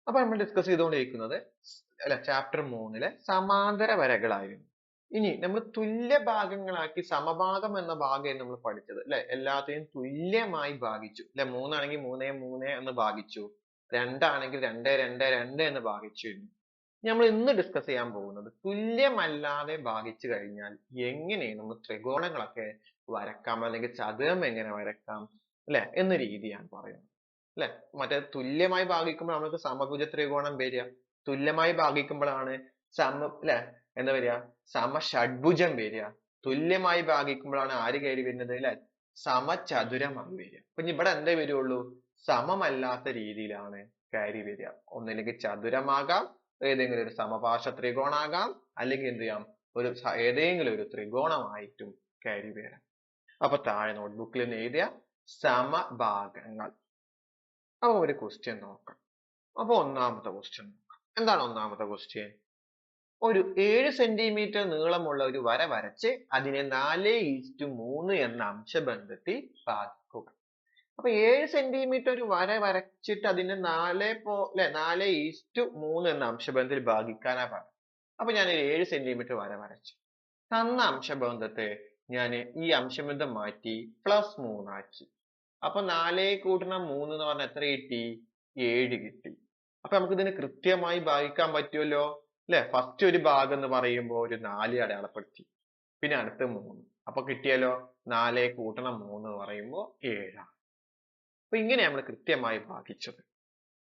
അപ്പൊ നമ്മൾ ഡിസ്കസ് ചെയ്തുകൊണ്ടിരിക്കുന്നത് അല്ല ചാപ്റ്റർ 3 സമാന്തര വരകളായിരുന്നു. ഇനി നമ്മൾ തുല്യ ഭാഗങ്ങളാക്കി സമഭാഗം എന്ന ഭാഗം നമ്മൾ പഠിച്ചത് അല്ലെ, എല്ലാത്തിനെയും തുല്യമായി ഭാഗിച്ചു അല്ലെ, 3 ആണെങ്കിൽ 3 3 എന്ന് ഭാഗിച്ചു, 2 ആണെങ്കിൽ 2 2 2 എന്ന് ഭാഗിച്ചു. നമ്മൾ ഇന്ന് ഡിസ്കസ് ചെയ്യാൻ പോകുന്നത് തുല്യമല്ലാതെ ഭാഗിച്ചു കഴിഞ്ഞാൽ എങ്ങനെ നമ്മൾ ത്രികോണങ്ങളൊക്കെ വരക്കാം, അല്ലെങ്കിൽ ചതുരം എങ്ങനെ വരക്കാം അല്ലെ എന്ന രീതിയാണ് പറയുന്നത് അല്ലെ. മറ്റേ തുല്യമായി ഭാഗിക്കുമ്പോൾ നമുക്ക് സമഭുജ ത്രികോണം വരിക, തുല്യമായി ഭാഗിക്കുമ്പോഴാണ് അല്ലെ എന്താ വരിക, സമഷഡ്ഭുജം വരിക, തുല്യമായി ഭാഗിക്കുമ്പോഴാണ് ആര് കയറി വരുന്നത് അല്ലെ, സമചതുരമായി വരിക. അപ്പൊ ഇവിടെ എന്തേ വരുള്ളൂ, സമമല്ലാത്ത രീതിയിലാണ് കയറി വരിക. ഒന്നില്ലെങ്കിൽ ചതുരമാകാം, ഏതെങ്കിലും ഒരു സമപാർശ്വ ത്രികോണാകാം, അല്ലെങ്കിൽ എന്ത് ചെയ്യാം, ഏതെങ്കിലും ഒരു ത്രികോണമായിട്ടും കയറി വരാം. അപ്പൊ താഴെ നോട്ട്ബുക്കിൽ നിന്ന് എഴുതിയ സമഭാഗങ്ങൾ. അപ്പൊ ഒരു ക്വസ്റ്റ്യൻ നോക്കാം. അപ്പൊ ഒന്നാമത്തെ ക്വസ്റ്റ്യൻ നോക്കാം. എന്താണ് ഒന്നാമത്തെ ക്വസ്റ്റ്യൻ? ഒരു 7 സെന്റിമീറ്റർ നീളമുള്ള ഒരു വര വരച്ച് അതിനെ 4:3 എന്ന അംശബന്ധത്തിൽ ഭാഗിക്കുക. അപ്പൊ 7 സെന്റിമീറ്റർ ഒരു വര വരച്ചിട്ട് അതിനെ 4:3 എന്ന അംശബന്ധത്തിൽ ഭാഗിക്കാനാ പറഞ്ഞത്. അപ്പൊ ഞാൻ ഒരു 7 സെന്റിമീറ്റർ വര വരച്ചു. തന്ന അംശബന്ധത്തെ ഞാൻ ഈ അംശബന്ധം മാറ്റി +3 ആക്കി. അപ്പൊ 4 × 3 എന്ന് പറഞ്ഞാൽ എത്ര കിട്ടി? 7 കിട്ടി. അപ്പൊ നമുക്ക് ഇതിനെ കൃത്യമായി ഭാഗിക്കാൻ പറ്റുമല്ലോ അല്ലെ. ഫസ്റ്റ് ഒരു ഭാഗം എന്ന് പറയുമ്പോൾ ഒരു 4 അടയാളപ്പെടുത്തി, പിന്നെ അടുത്ത 3. അപ്പൊ കിട്ടിയല്ലോ, 4 × 3 എന്ന് പറയുമ്പോൾ 7 ആണ്. അപ്പൊ ഇങ്ങനെ നമ്മൾ കൃത്യമായി ഭാഗിച്ചത്.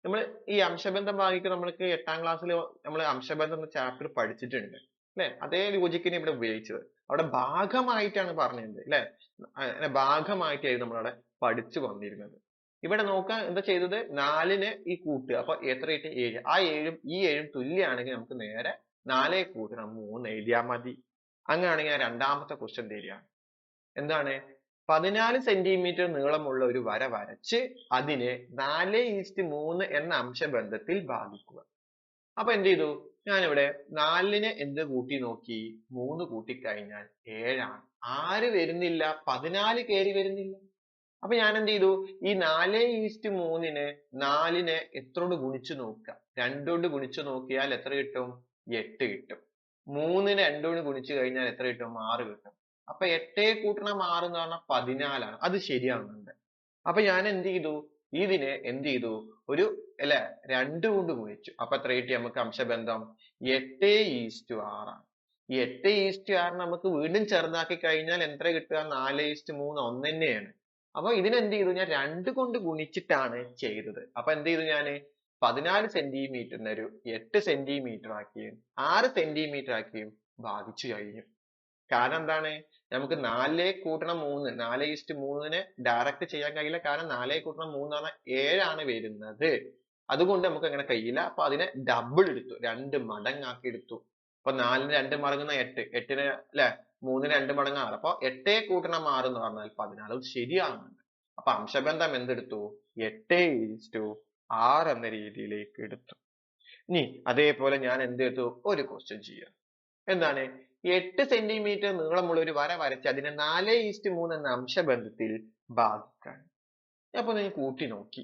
നമ്മൾ ഈ അംശബന്ധം ഭാഗിക്കുക നമ്മൾക്ക് 8ാം ക്ലാസ്സിൽ നമ്മൾ അംശബന്ധം എന്ന ചാപ്റ്റർ പഠിച്ചിട്ടുണ്ട് അല്ലെ. അതേ ലോജിക്കിനെ ഇവിടെ ഉപയോഗിച്ചത്. അവിടെ ഭാഗമായിട്ടാണ് പറഞ്ഞത് അല്ലെ, ഭാഗമായിട്ടായിരുന്നു നമ്മളവിടെ പഠിച്ചു വന്നിരുന്നത്. ഇവിടെ നോക്കാൻ എന്താ ചെയ്തത്, 4നെ ഈ കൂട്ടുക, അപ്പൊ എത്ര കിട്ടി? 7. ആ 7ഉം ഈ 7ഉം തുല്യമാണെങ്കിൽ നമുക്ക് നേരെ 4 × 3 എഴുതിയാൽ മതി. അങ്ങനെയാണെങ്കിൽ ഞാൻ രണ്ടാമത്തെ ക്വസ്റ്റ്യൻ തരികയാണ്. എന്താണ്? 14 സെന്റിമീറ്റർ നീളമുള്ള ഒരു വര വരച്ച് അതിനെ 4:3 എന്ന അംശബന്ധത്തിൽ ഭാഗിക്കുക. അപ്പൊ എന്ത് ചെയ്തു, ഞാനിവിടെ 4നെ എന്ത് കൂട്ടി നോക്കി, 3 കൂട്ടിക്കഴിഞ്ഞാൽ 7ആണ്. ആര് വരുന്നില്ല? 14 കയറി വരുന്നില്ല. അപ്പൊ ഞാൻ എന്ത് ചെയ്തു, ഈ 4:3നെ 4നെ എത്രയോട് ഗുണിച്ചു നോക്കുക, 2 കൊണ്ട് ഗുണിച്ചു നോക്കിയാൽ എത്ര കിട്ടും? 8 കിട്ടും. 3നെ 2 കൊണ്ട് ഗുണിച്ചു കഴിഞ്ഞാൽ എത്ര കിട്ടും? 6 കിട്ടും. അപ്പൊ 8 × 6 എന്ന് പറഞ്ഞാൽ 14ആണ്. അത് ശരിയാവുന്നുണ്ട്. അപ്പൊ ഞാൻ എന്ത് ചെയ്തു, ഇതിനെ എന്ത് ചെയ്തു, ഒരു അല്ലെ 2 കൊണ്ട് ഗുണിച്ചു. അപ്പൊ എത്ര കിട്ടി നമുക്ക് അംശബന്ധം? 8:6 ആണ്. ഈ 8:6 നമുക്ക് വീണ്ടും ചെറുതാക്കി കഴിഞ്ഞാൽ എത്ര കിട്ടുക? 4:3 ഒന്ന് തന്നെയാണ്. അപ്പൊ ഇതിനെന്ത് ചെയ്തു, ഞാൻ 2 കൊണ്ട് ഗുണിച്ചിട്ടാണ് ചെയ്തത്. അപ്പൊ എന്ത് ചെയ്തു, ഞാന് 14 സെന്റിമീറ്ററിനെ ഒരു 8 സെന്റിമീറ്റർ ആക്കിയും 6 സെന്റിമീറ്റർ ആക്കിയും ഭാഗിച്ചു കഴിഞ്ഞു. കാരണം എന്താണ്, നമുക്ക് 4 × 3 4:3നെ ഡയറക്റ്റ് ചെയ്യാൻ കഴിയില്ല. കാരണം 4 × 3 എന്ന് പറഞ്ഞാൽ 7ആണ് വരുന്നത്. അതുകൊണ്ട് നമുക്ക് അങ്ങനെ കഴിയില്ല. അപ്പൊ അതിനെ ഡബിൾ എടുത്തു, 2 മടങ്ങാക്കി എടുത്തു. അപ്പൊ 4ന് 2 മടങ്ങുന്ന 8, 8ന് അല്ലെ 3ന് 2 മടങ്ങ് 6. അപ്പൊ 8 × 6 എന്ന് പറഞ്ഞാൽ 14. ശരിയാകുന്നുണ്ട്. അപ്പൊ അംശബന്ധം എന്തെടുത്തു? 8:6 എന്ന രീതിയിലേക്ക് എടുത്തു. ഇനി അതേപോലെ ഞാൻ എന്തെടുത്തു, ഒരു ക്വസ്റ്റ്യൻ ചെയ്യാം. എന്താണ്? 8 സെന്റിമീറ്റർ നീളമുള്ള ഒരു വര വരച്ച് അതിനെ 4:3 എന്ന അംശബന്ധത്തിൽ ഭാഗിക്കാൻ. അപ്പൊ ഞാൻ കൂട്ടി നോക്കി,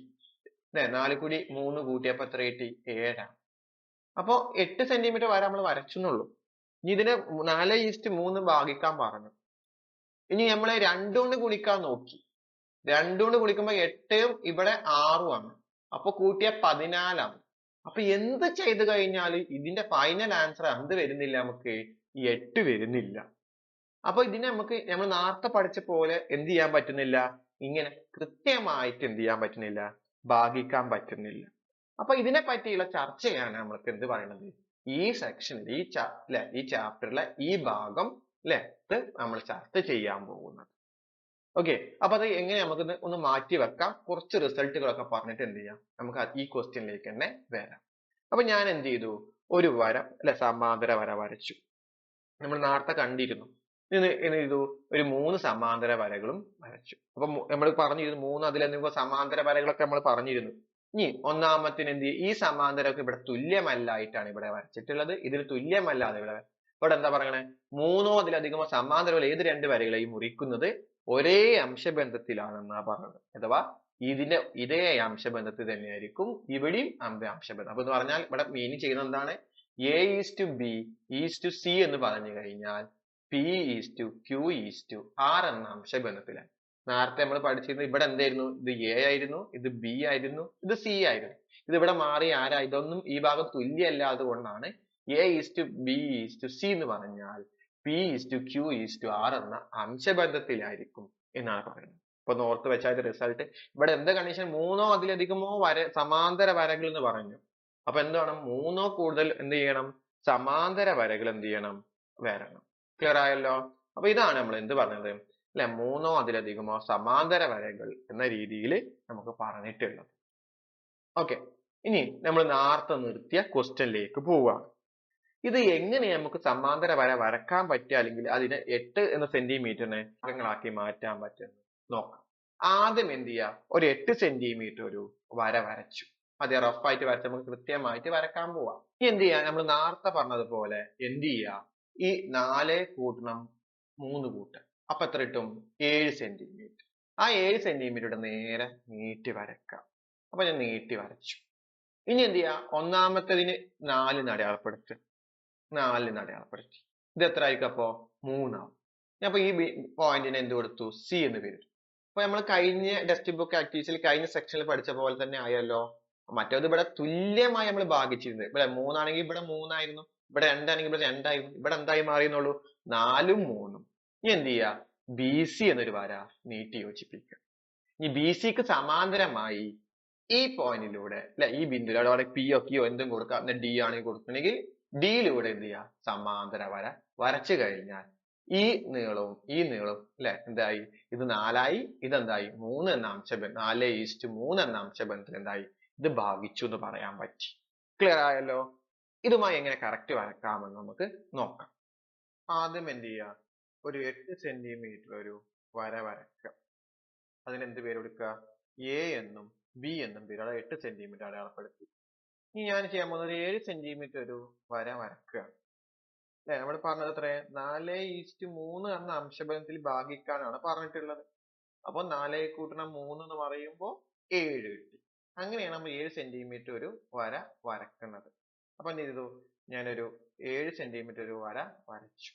4 കൂടി 3 കൂട്ടിയപ്പോ എത്ര കിട്ടി? 7ആണ്. അപ്പൊ 8 സെന്റിമീറ്റർ വര നമ്മൾ വരച്ചെന്നുള്ളൂ. ഇനി ഇതിനെ 4:3 ഭാഗിക്കാൻ പറഞ്ഞു. ഇനി നമ്മളെ 2 കൊണ്ട് ഗുണിക്കാൻ നോക്കി. 2 കൊണ്ട് ഗുണിക്കുമ്പോ 8ഉം ഇവിടെ 6ഉം ആണ്. അപ്പൊ കൂട്ടിയ 14ആണ്. അപ്പൊ എന്ത് ചെയ്ത് കഴിഞ്ഞാൽ ഇതിന്റെ ഫൈനൽ ആൻസർ എന്ത് വരുന്നില്ല, നമുക്ക് 8 വരുന്നില്ല. അപ്പൊ ഇതിനെ നമുക്ക് നമ്മൾ നേരത്തെ പഠിച്ച പോലെ എന്ത് ചെയ്യാൻ പറ്റുന്നില്ല, ഇങ്ങനെ കൃത്യമായിട്ട് എന്ത് ചെയ്യാൻ പറ്റുന്നില്ല, ഭാഗിക്കാൻ പറ്റുന്നില്ല. അപ്പൊ ഇതിനെ പറ്റിയുള്ള ചർച്ചയാണ് നമ്മൾക്ക് എന്ത് പറയുന്നത്, ഈ സെക്ഷനിൽ ഈ ചാപ്റ്ററിലെ ഈ ഭാഗം അല്ലെ നമ്മൾ ചർച്ച ചെയ്യാൻ പോകുന്നത്. ഓക്കെ, അപ്പൊ അത് എങ്ങനെ നമുക്ക് ഒന്ന് മാറ്റി വെക്കാം, കുറച്ച് റിസൾട്ടുകളൊക്കെ പറഞ്ഞിട്ട് എന്ത് ചെയ്യാം, നമുക്ക് ഈ ക്വസ്റ്റ്യനിലേക്ക് തന്നെ വരാം. അപ്പൊ ഞാൻ എന്ത് ചെയ്തു, ഒരു വര അല്ലെ സമാന്തര വര വരച്ചു. നമ്മൾ നേരത്തെ കണ്ടിരുന്നു. എന്ത് ചെയ്തു, ഒരു 3 സമാന്തര വരകളും വരച്ചു. അപ്പൊ നമ്മൾ പറഞ്ഞിരുന്നു 3 അതിലെന്തെങ്കിലും സമാന്തര വരകളൊക്കെ നമ്മൾ പറഞ്ഞിരുന്നു. ഇനി ഒന്നാമത്തിന് എന്ത് ചെയ്യും, ഈ സമാന്തരമൊക്കെ ഇവിടെ തുല്യമല്ലായിട്ടാണ് ഇവിടെ വരച്ചിട്ടുള്ളത്. ഇതിന് തുല്യമല്ലാതെ ഇവിടെ എന്താ പറയണേ, 3ഓ അതിലധികമോ സമാന്തരമല്ല ഏത് 2 വരകളെയും മുറിക്കുന്നത് ഒരേ അംശബന്ധത്തിലാണെന്നാ പറഞ്ഞത്. അഥവാ ഇതേ അംശബന്ധത്തിൽ തന്നെയായിരിക്കും ഇവിടെയും അംശബന്ധം. അപ്പൊ എന്ന് പറഞ്ഞാൽ ഇവിടെ മീനിങ് ചെയ്യുന്നത് എന്താണ്? A is to B is to C എന്ന് പറഞ്ഞു കഴിഞ്ഞാൽ P is to Q is to R എന്ന അംശബന്ധത്തിലാണ്. നേരത്തെ നമ്മൾ പഠിച്ചിരുന്നത് ഇവിടെ എന്തായിരുന്നു? ഇത് A ആയിരുന്നു, ഇത് B ആയിരുന്നു, ഇത് C ആയിരുന്നു. ഇത് ഇവിടെ മാറി ആരാ? ഇതൊന്നും ഈ ഭാഗം തുല്യമല്ലാത്തത് കൊണ്ടാണ് A is to B is to C എന്ന് പറഞ്ഞാൽ P is to Q is to R എന്ന അംശബന്ധത്തിലായിരിക്കും എന്നാണ് പറയുന്നത്. അപ്പൊ ഓർത്ത് വെച്ചാൽ റിസൾട്ട് ഇവിടെ എന്താ കണ്ടീഷൻ? മൂന്നോ അതിലധികമോ സമാന്തര വരകൾ എന്ന് പറഞ്ഞു. അപ്പൊ എന്ത് വേണം? മൂന്നോ കൂടുതൽ എന്ത് ചെയ്യണം? സമാന്തര വരകൾ എന്ത് ചെയ്യണം? വരണം. ക്ലിയർ ആയല്ലോ? അപ്പൊ ഇതാണ് നമ്മൾ എന്ത് പറഞ്ഞത്? അല്ലെ, മൂന്നോ അതിലധികമോ സമാന്തര വരകൾ എന്ന രീതിയിൽ നമുക്ക് പറഞ്ഞിട്ടുള്ളത്. ഓക്കെ, ഇനി നമ്മൾ നേരത്തെ നിർത്തിയ ക്വസ്റ്റ്യനിലേക്ക് പോവുകയാണ്. ഇത് എങ്ങനെ നമുക്ക് സമാന്തര വര വരക്കാൻ പറ്റുക, അല്ലെങ്കിൽ അതിനെ 8 എന്ന സെന്റിമീറ്ററിനെ ഭാഗങ്ങളാക്കി മാറ്റാൻ പറ്റുമെന്ന് നോക്കാം. ആദ്യം എന്ത് ചെയ്യുക? ഒരു 8 സെന്റിമീറ്റർ ഒരു വര വരച്ചു. അതെ, റഫായിട്ട് വരച്ച് നമുക്ക് കൃത്യമായിട്ട് വരക്കാൻ പോവാം. ഇനി എന്ത് ചെയ്യാം? നമ്മൾ നേരത്തെ പറഞ്ഞതുപോലെ എന്ത് ചെയ്യുക? ഈ 4 കൂട്ടണം 3 കൂട്ടുക. അപ്പൊ എത്ര കിട്ടും? 7 സെന്റിമീറ്റർ. ആ 7 സെന്റിമീറ്ററുടെ നേരെ നീട്ടി വരക്കാം. അപ്പൊ ഞാൻ നീട്ടി വരച്ചു. ഇനി എന്ത് ചെയ്യാ? ഒന്നാമത്തതിന് 4 അടയാളപ്പെടുത്തുക. 4 അടയാളപ്പെടുത്തി. ഇത് എത്ര ആയിരിക്കും? അപ്പോ 3 ആവും. അപ്പൊ ഈ പോയിന്റിന് എന്ത് കൊടുത്തു? സി എന്ന് പേര്. അപ്പൊ നമ്മൾ കഴിഞ്ഞ ടെക്സ്റ്റ് ബുക്ക് ആക്ടിവിറ്റീസിൽ കഴിഞ്ഞ സെക്ഷനിൽ പഠിച്ച പോലെ തന്നെ ആയല്ലോ. മറ്റേത് ഇവിടെ തുല്യമായി നമ്മൾ ഭാഗിച്ചിരുന്നത്. ഇവിടെ 3 ആണെങ്കിൽ ഇവിടെ 3 ആയിരുന്നു, ഇവിടെ 2 ആണെങ്കിൽ ഇവിടെ 2 ആയിരുന്നു. ഇവിടെ എന്തായി മാറിയെന്നുള്ളൂ? 4ഉം 3ഉം. ഇനി എന്ത് ചെയ്യാ? ബി സി എന്നൊരു വര നീട്ടി യോജിപ്പിക്കുക. ഇനി ബി സിക്ക് സമാന്തരമായി ഈ പോയിന്റിലൂടെ, അല്ലെ, ഈ ബിന്ദുവിലൂടെ അവിടെ പി ഒ ക്യോ എന്തും കൊടുക്കാം. ഡി ആണെങ്കിൽ കൊടുക്കണമെങ്കിൽ ഡിയിലൂടെ എന്ത് ചെയ്യാ? സമാന്തര വര വരച്ചു കഴിഞ്ഞാൽ ഈ നീളവും അല്ലെ എന്തായി? ഇത് 4ആയി, ഇതെന്തായി? 3 എന്ന അംശബന്ധം, 4:3 എന്ന അംശബന്ധത്തിൽ എന്തായി? ഇത് ഭാഗിച്ചു എന്ന് പറയാൻ പറ്റി. ക്ലിയർ ആയല്ലോ? ഇതുമായി എങ്ങനെ കറക്റ്റ് വരക്കാമെന്ന് നമുക്ക് നോക്കാം. ആദ്യം എന്ത് ചെയ്യുക? ഒരു 8 സെന്റിമീറ്റർ ഒരു വര വരക്കുക. അതിന് എന്ത് പേര് കൊടുക്കുക? എ എന്നും ബി എന്നും പേര്. അവിടെ 8 സെന്റിമീറ്റർ അടയാളപ്പെടുത്തി. ഇനി ഞാൻ ചെയ്യാൻ പോകുന്നത് 7 സെന്റിമീറ്റർ ഒരു വര വരക്കുക. അല്ലെ, നമ്മൾ പറഞ്ഞത് എത്ര? 4:3 എന്ന അംശബന്ധത്തിൽ ഭാഗിക്കാനാണ് പറഞ്ഞിട്ടുള്ളത്. അപ്പൊ 4 കൂട്ടണം 3 എന്ന് പറയുമ്പോൾ 7 കിട്ടി. അങ്ങനെയാണ് നമ്മൾ 7 സെന്റിമീറ്റർ ഒരു വര വരക്കുന്നത്. അപ്പൊ എന്ത് ചെയ്തു? ഞാനൊരു 7 സെന്റിമീറ്റർ ഒരു വര വരച്ചു.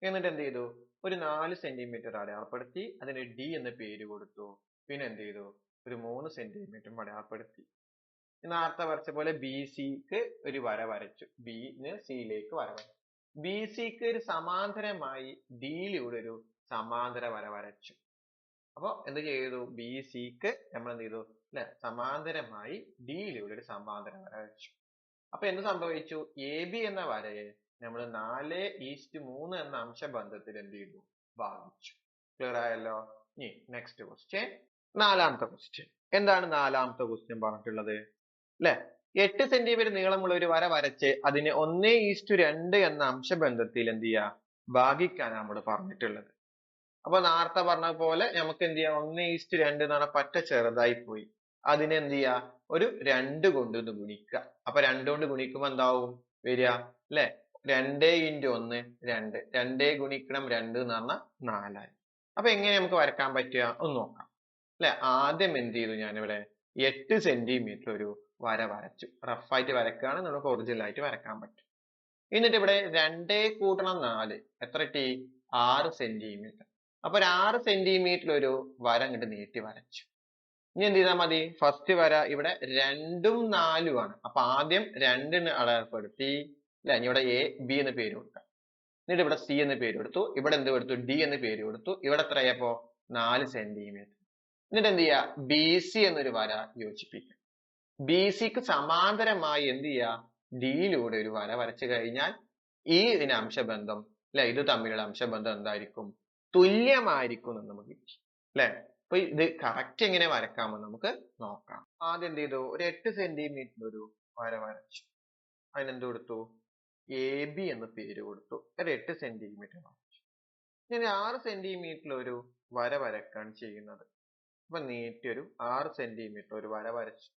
എന്നിട്ട് എന്ത് ചെയ്തു? ഒരു 4 സെന്റിമീറ്റർ അടയാളപ്പെടുത്തി, അതിന് ഡി എന്ന് പേര് കൊടുത്തു. പിന്നെ എന്ത് ചെയ്തു? ഒരു 3 സെന്റിമീറ്റർ അടയാളപ്പെടുത്തി. നേരത്തെ വരച്ച പോലെ ബി സിക്ക് ഒരു വര വരച്ചു. ബിന്ന് സിയിലേക്ക് വര വരച്ചു. ബി സിക്ക് ഒരു സമാന്തരമായി ഡിയിലൂടെ ഒരു സമാന്തര വര വരച്ചു. അപ്പൊ എന്ത് ചെയ്തു? ബി സിക്ക് നമ്മൾ എന്ത് ചെയ്തു? അല്ലെ, സമാന്തരമായി ഡിയിലൂടെ ഒരു സമാന്തര വര വരച്ചു. അപ്പൊ എന്ത് സംഭവിച്ചു? എ ബി എന്ന വരയെ നമ്മൾ 4:3 എന്ന അംശബന്ധത്തിൽ എന്ത് ചെയ്തു? ഭാഗിച്ചു. ക്ലിയർ ആയല്ലോ? ഇനി നെക്സ്റ്റ് ക്വസ്റ്റ്യൻ, 4ാമത്തെ ക്വസ്റ്റ്യൻ. എന്താണ് 4ാമത്തെ ക്വസ്റ്റ്യൻ പറഞ്ഞിട്ടുള്ളത്? അല്ലെ, 8 സെന്റിമീറ്റർ നീളമുള്ള ഒരു വര വരച്ച് അതിനെ 1:2 എന്ന അംശബന്ധത്തിൽ എന്ത് ചെയ്യുക? ഭാഗിക്കാൻ നമ്മൾ പറഞ്ഞിട്ടുള്ളത്. അപ്പൊ നേരത്തെ പറഞ്ഞ പോലെ നമുക്ക് എന്ത് ചെയ്യാം? 1:2 എന്ന് പറഞ്ഞാൽ പറ്റ ചെറുതായി പോയി. അതിനെ എന്ത് ചെയ്യാ? ഒരു 2 കൊണ്ട് ഒന്ന് ഗുണിക്കുക. അപ്പൊ 2 കൊണ്ട് ഗുണിക്കുമ്പോ എന്താവും വരിക? അല്ലെ, 2 × 1 2, 2 ഗുണിക്കണം 2 എന്ന് പറഞ്ഞാൽ 4ആയി. അപ്പൊ എങ്ങനെ നമുക്ക് വരക്കാൻ പറ്റുക ഒന്ന് നോക്കാം. അല്ലെ, ആദ്യം എന്ത് ചെയ്തു? ഞാനിവിടെ 8 സെന്റിമീറ്റർ ഒരു വര വരച്ചു. റഫായിട്ട് വരക്കുകയാണ്, നമുക്ക് ഒറിജിനൽ ആയിട്ട് വരക്കാൻ പറ്റും. എന്നിട്ട് ഇവിടെ 2 കൂട്ടണം 4 എത്ര കിട്ടി? 6 സെന്റിമീറ്റർ. അപ്പൊ ഒരു 6 സെന്റിമീറ്റർ ഒരു വര അങ്ങോട്ട് നീട്ടി വരച്ചു. ഇനി എന്ത് ചെയ്താൽ മതി? ഫസ്റ്റ് വര ഇവിടെ 2ഉം 4ഉം ആണ്. അപ്പൊ ആദ്യം 2 അടയാളപ്പെടുത്തി, അല്ലെ, ഇനി ഇവിടെ എ ബി എന്ന് പേര് കൊടുക്കാം. എന്നിട്ട് ഇവിടെ സി എന്ന് പേര് കൊടുത്തു. ഇവിടെ എന്ത് കൊടുത്തു? ഡി എന്ന് പേര് കൊടുത്തു. ഇവിടെ എത്രയപ്പോ? 4 സെന്റിമീറ്റർ. എന്നിട്ട് എന്ത് ചെയ്യാ? ബി സി എന്നൊരു വര യോജിപ്പിക്കുക. ബി സിക്ക് സമാന്തരമായി എന്ത് ചെയ്യാ? ഡിയിലൂടെ ഒരു വര വരച്ചു കഴിഞ്ഞാൽ ഇതിന് അംശബന്ധം, അല്ലെ, ഇത് തമ്മിലുള്ള അംശബന്ധം എന്തായിരിക്കും? തുല്യമായിരിക്കും എന്ന് നമുക്ക് കിട്ടി. അല്ലെ, അപ്പൊ ഇത് കറക്റ്റ് എങ്ങനെ വരക്കാമെന്ന് നമുക്ക് നോക്കാം. ആദ്യം എന്ത് ചെയ്തു? ഒരു 8 സെന്റിമീറ്റർ ഒരു വര വരച്ചു. അതിനെന്ത് കൊടുത്തു? എ ബി എന്ന് പേര് കൊടുത്തു. ഒരു 8 സെന്റിമീറ്റർ വരച്ചു. ഞാൻ 6 സെന്റിമീറ്റർ ഒരു വര വരക്കാൻ ചെയ്യുന്നത്. അപ്പൊ നീട്ടി ഒരു 6 സെന്റിമീറ്റർ ഒരു വര വരച്ചു.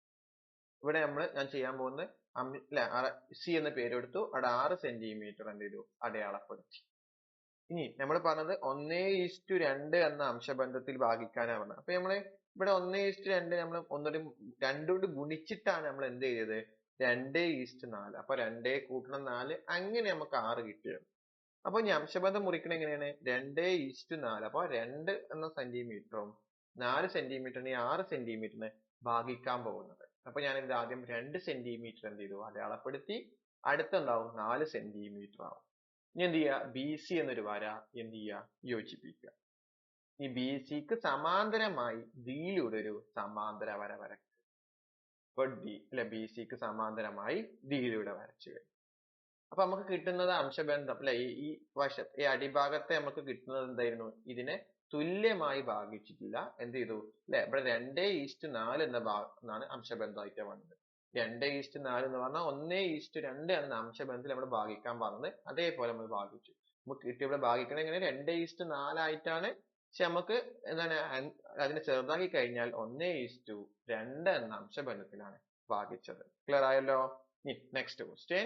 ഇവിടെ ഞാൻ ചെയ്യാൻ പോകുന്നത് അല്ലെ, സി എന്ന് പേര് കൊടുത്തു. അവിടെ 6 സെന്റിമീറ്റർ എന്ത് ചെയ്തു? അടയാളപ്പെടുത്തി. ഇനി നമ്മൾ പറഞ്ഞത് 1:2 എന്ന അംശബന്ധത്തിൽ ഭാഗിക്കാനാണ് പറഞ്ഞത്. അപ്പൊ നമ്മള് ഇവിടെ 1:2 നമ്മൾ ഒന്നുകൂടി 2 കൊണ്ട് ഗുണിച്ചിട്ടാണ് നമ്മൾ എന്ത് ചെയ്തത് 2:4. അപ്പൊ 2 കൂട്ടണം 4, അങ്ങനെ നമുക്ക് 6 കിട്ടുകയാണ്. അപ്പൊ ഇനി അംശബന്ധം മുറിക്കണത് എങ്ങനെയാണ് 2:4. അപ്പൊ 2 എന്ന സെന്റിമീറ്ററും 4 സെന്റിമീറ്ററിന് 6 സെന്റിമീറ്ററിന് ഭാഗിക്കാൻ പോകുന്നത്. അപ്പൊ ഞാൻ ഇത് ആദ്യം 2 സെന്റിമീറ്റർ എന്ത് ചെയ്തു അടയാളപ്പെടുത്തി. അടുത്തുണ്ടാവും 4 സെന്റിമീറ്റർ ആവും. ഇനി എന്ത് ചെയ്യുക ബി സി എന്നൊരു വര എന്ത് ചെയ്യുക യോജിപ്പിക്കുക. ഈ ബി സിക്ക് സമാന്തരമായി ഡിയിലൂടെ ഒരു സമാന്തര വര വരയ്ക്കുക. ഇപ്പൊ ഡി അല്ലെ ബി സിക്ക് സമാന്തരമായി ഡിയിലൂടെ വരച്ചു കഴിഞ്ഞു. അപ്പൊ നമുക്ക് കിട്ടുന്നത് അംശബന്ധം അല്ലെ ഈ വശത്ത് ഈ അടിഭാഗത്തെ നമുക്ക് കിട്ടുന്നത് എന്തായിരുന്നു ഇതിനെ തുല്യമായി ഭാഗിച്ചിട്ടില്ല. എന്ത് ചെയ്തു അല്ലെ ഇവിടെ 2:4 എന്നാണ് അംശബന്ധമായിട്ട് വന്നത്. 2:4 എന്ന് പറഞ്ഞാൽ 1:2 എന്ന അംശബന്ധത്തിൽ നമ്മൾ ഭാഗിക്കാൻ പറഞ്ഞത്. അതേപോലെ നമ്മൾ ഭാഗിച്ചു. നമുക്ക് കിട്ടിയ ഇവിടെ ഭാഗിക്കണത് എങ്ങനെ 2:4 ആയിട്ടാണ്. പക്ഷെ നമുക്ക് എന്താണ് അതിനെ ചെറുതാക്കി കഴിഞ്ഞാൽ 1:2 എന്ന അംശബന്ധത്തിലാണ് ഭാഗിച്ചത്. ക്ലിയർ ആയല്ലോ. Next question.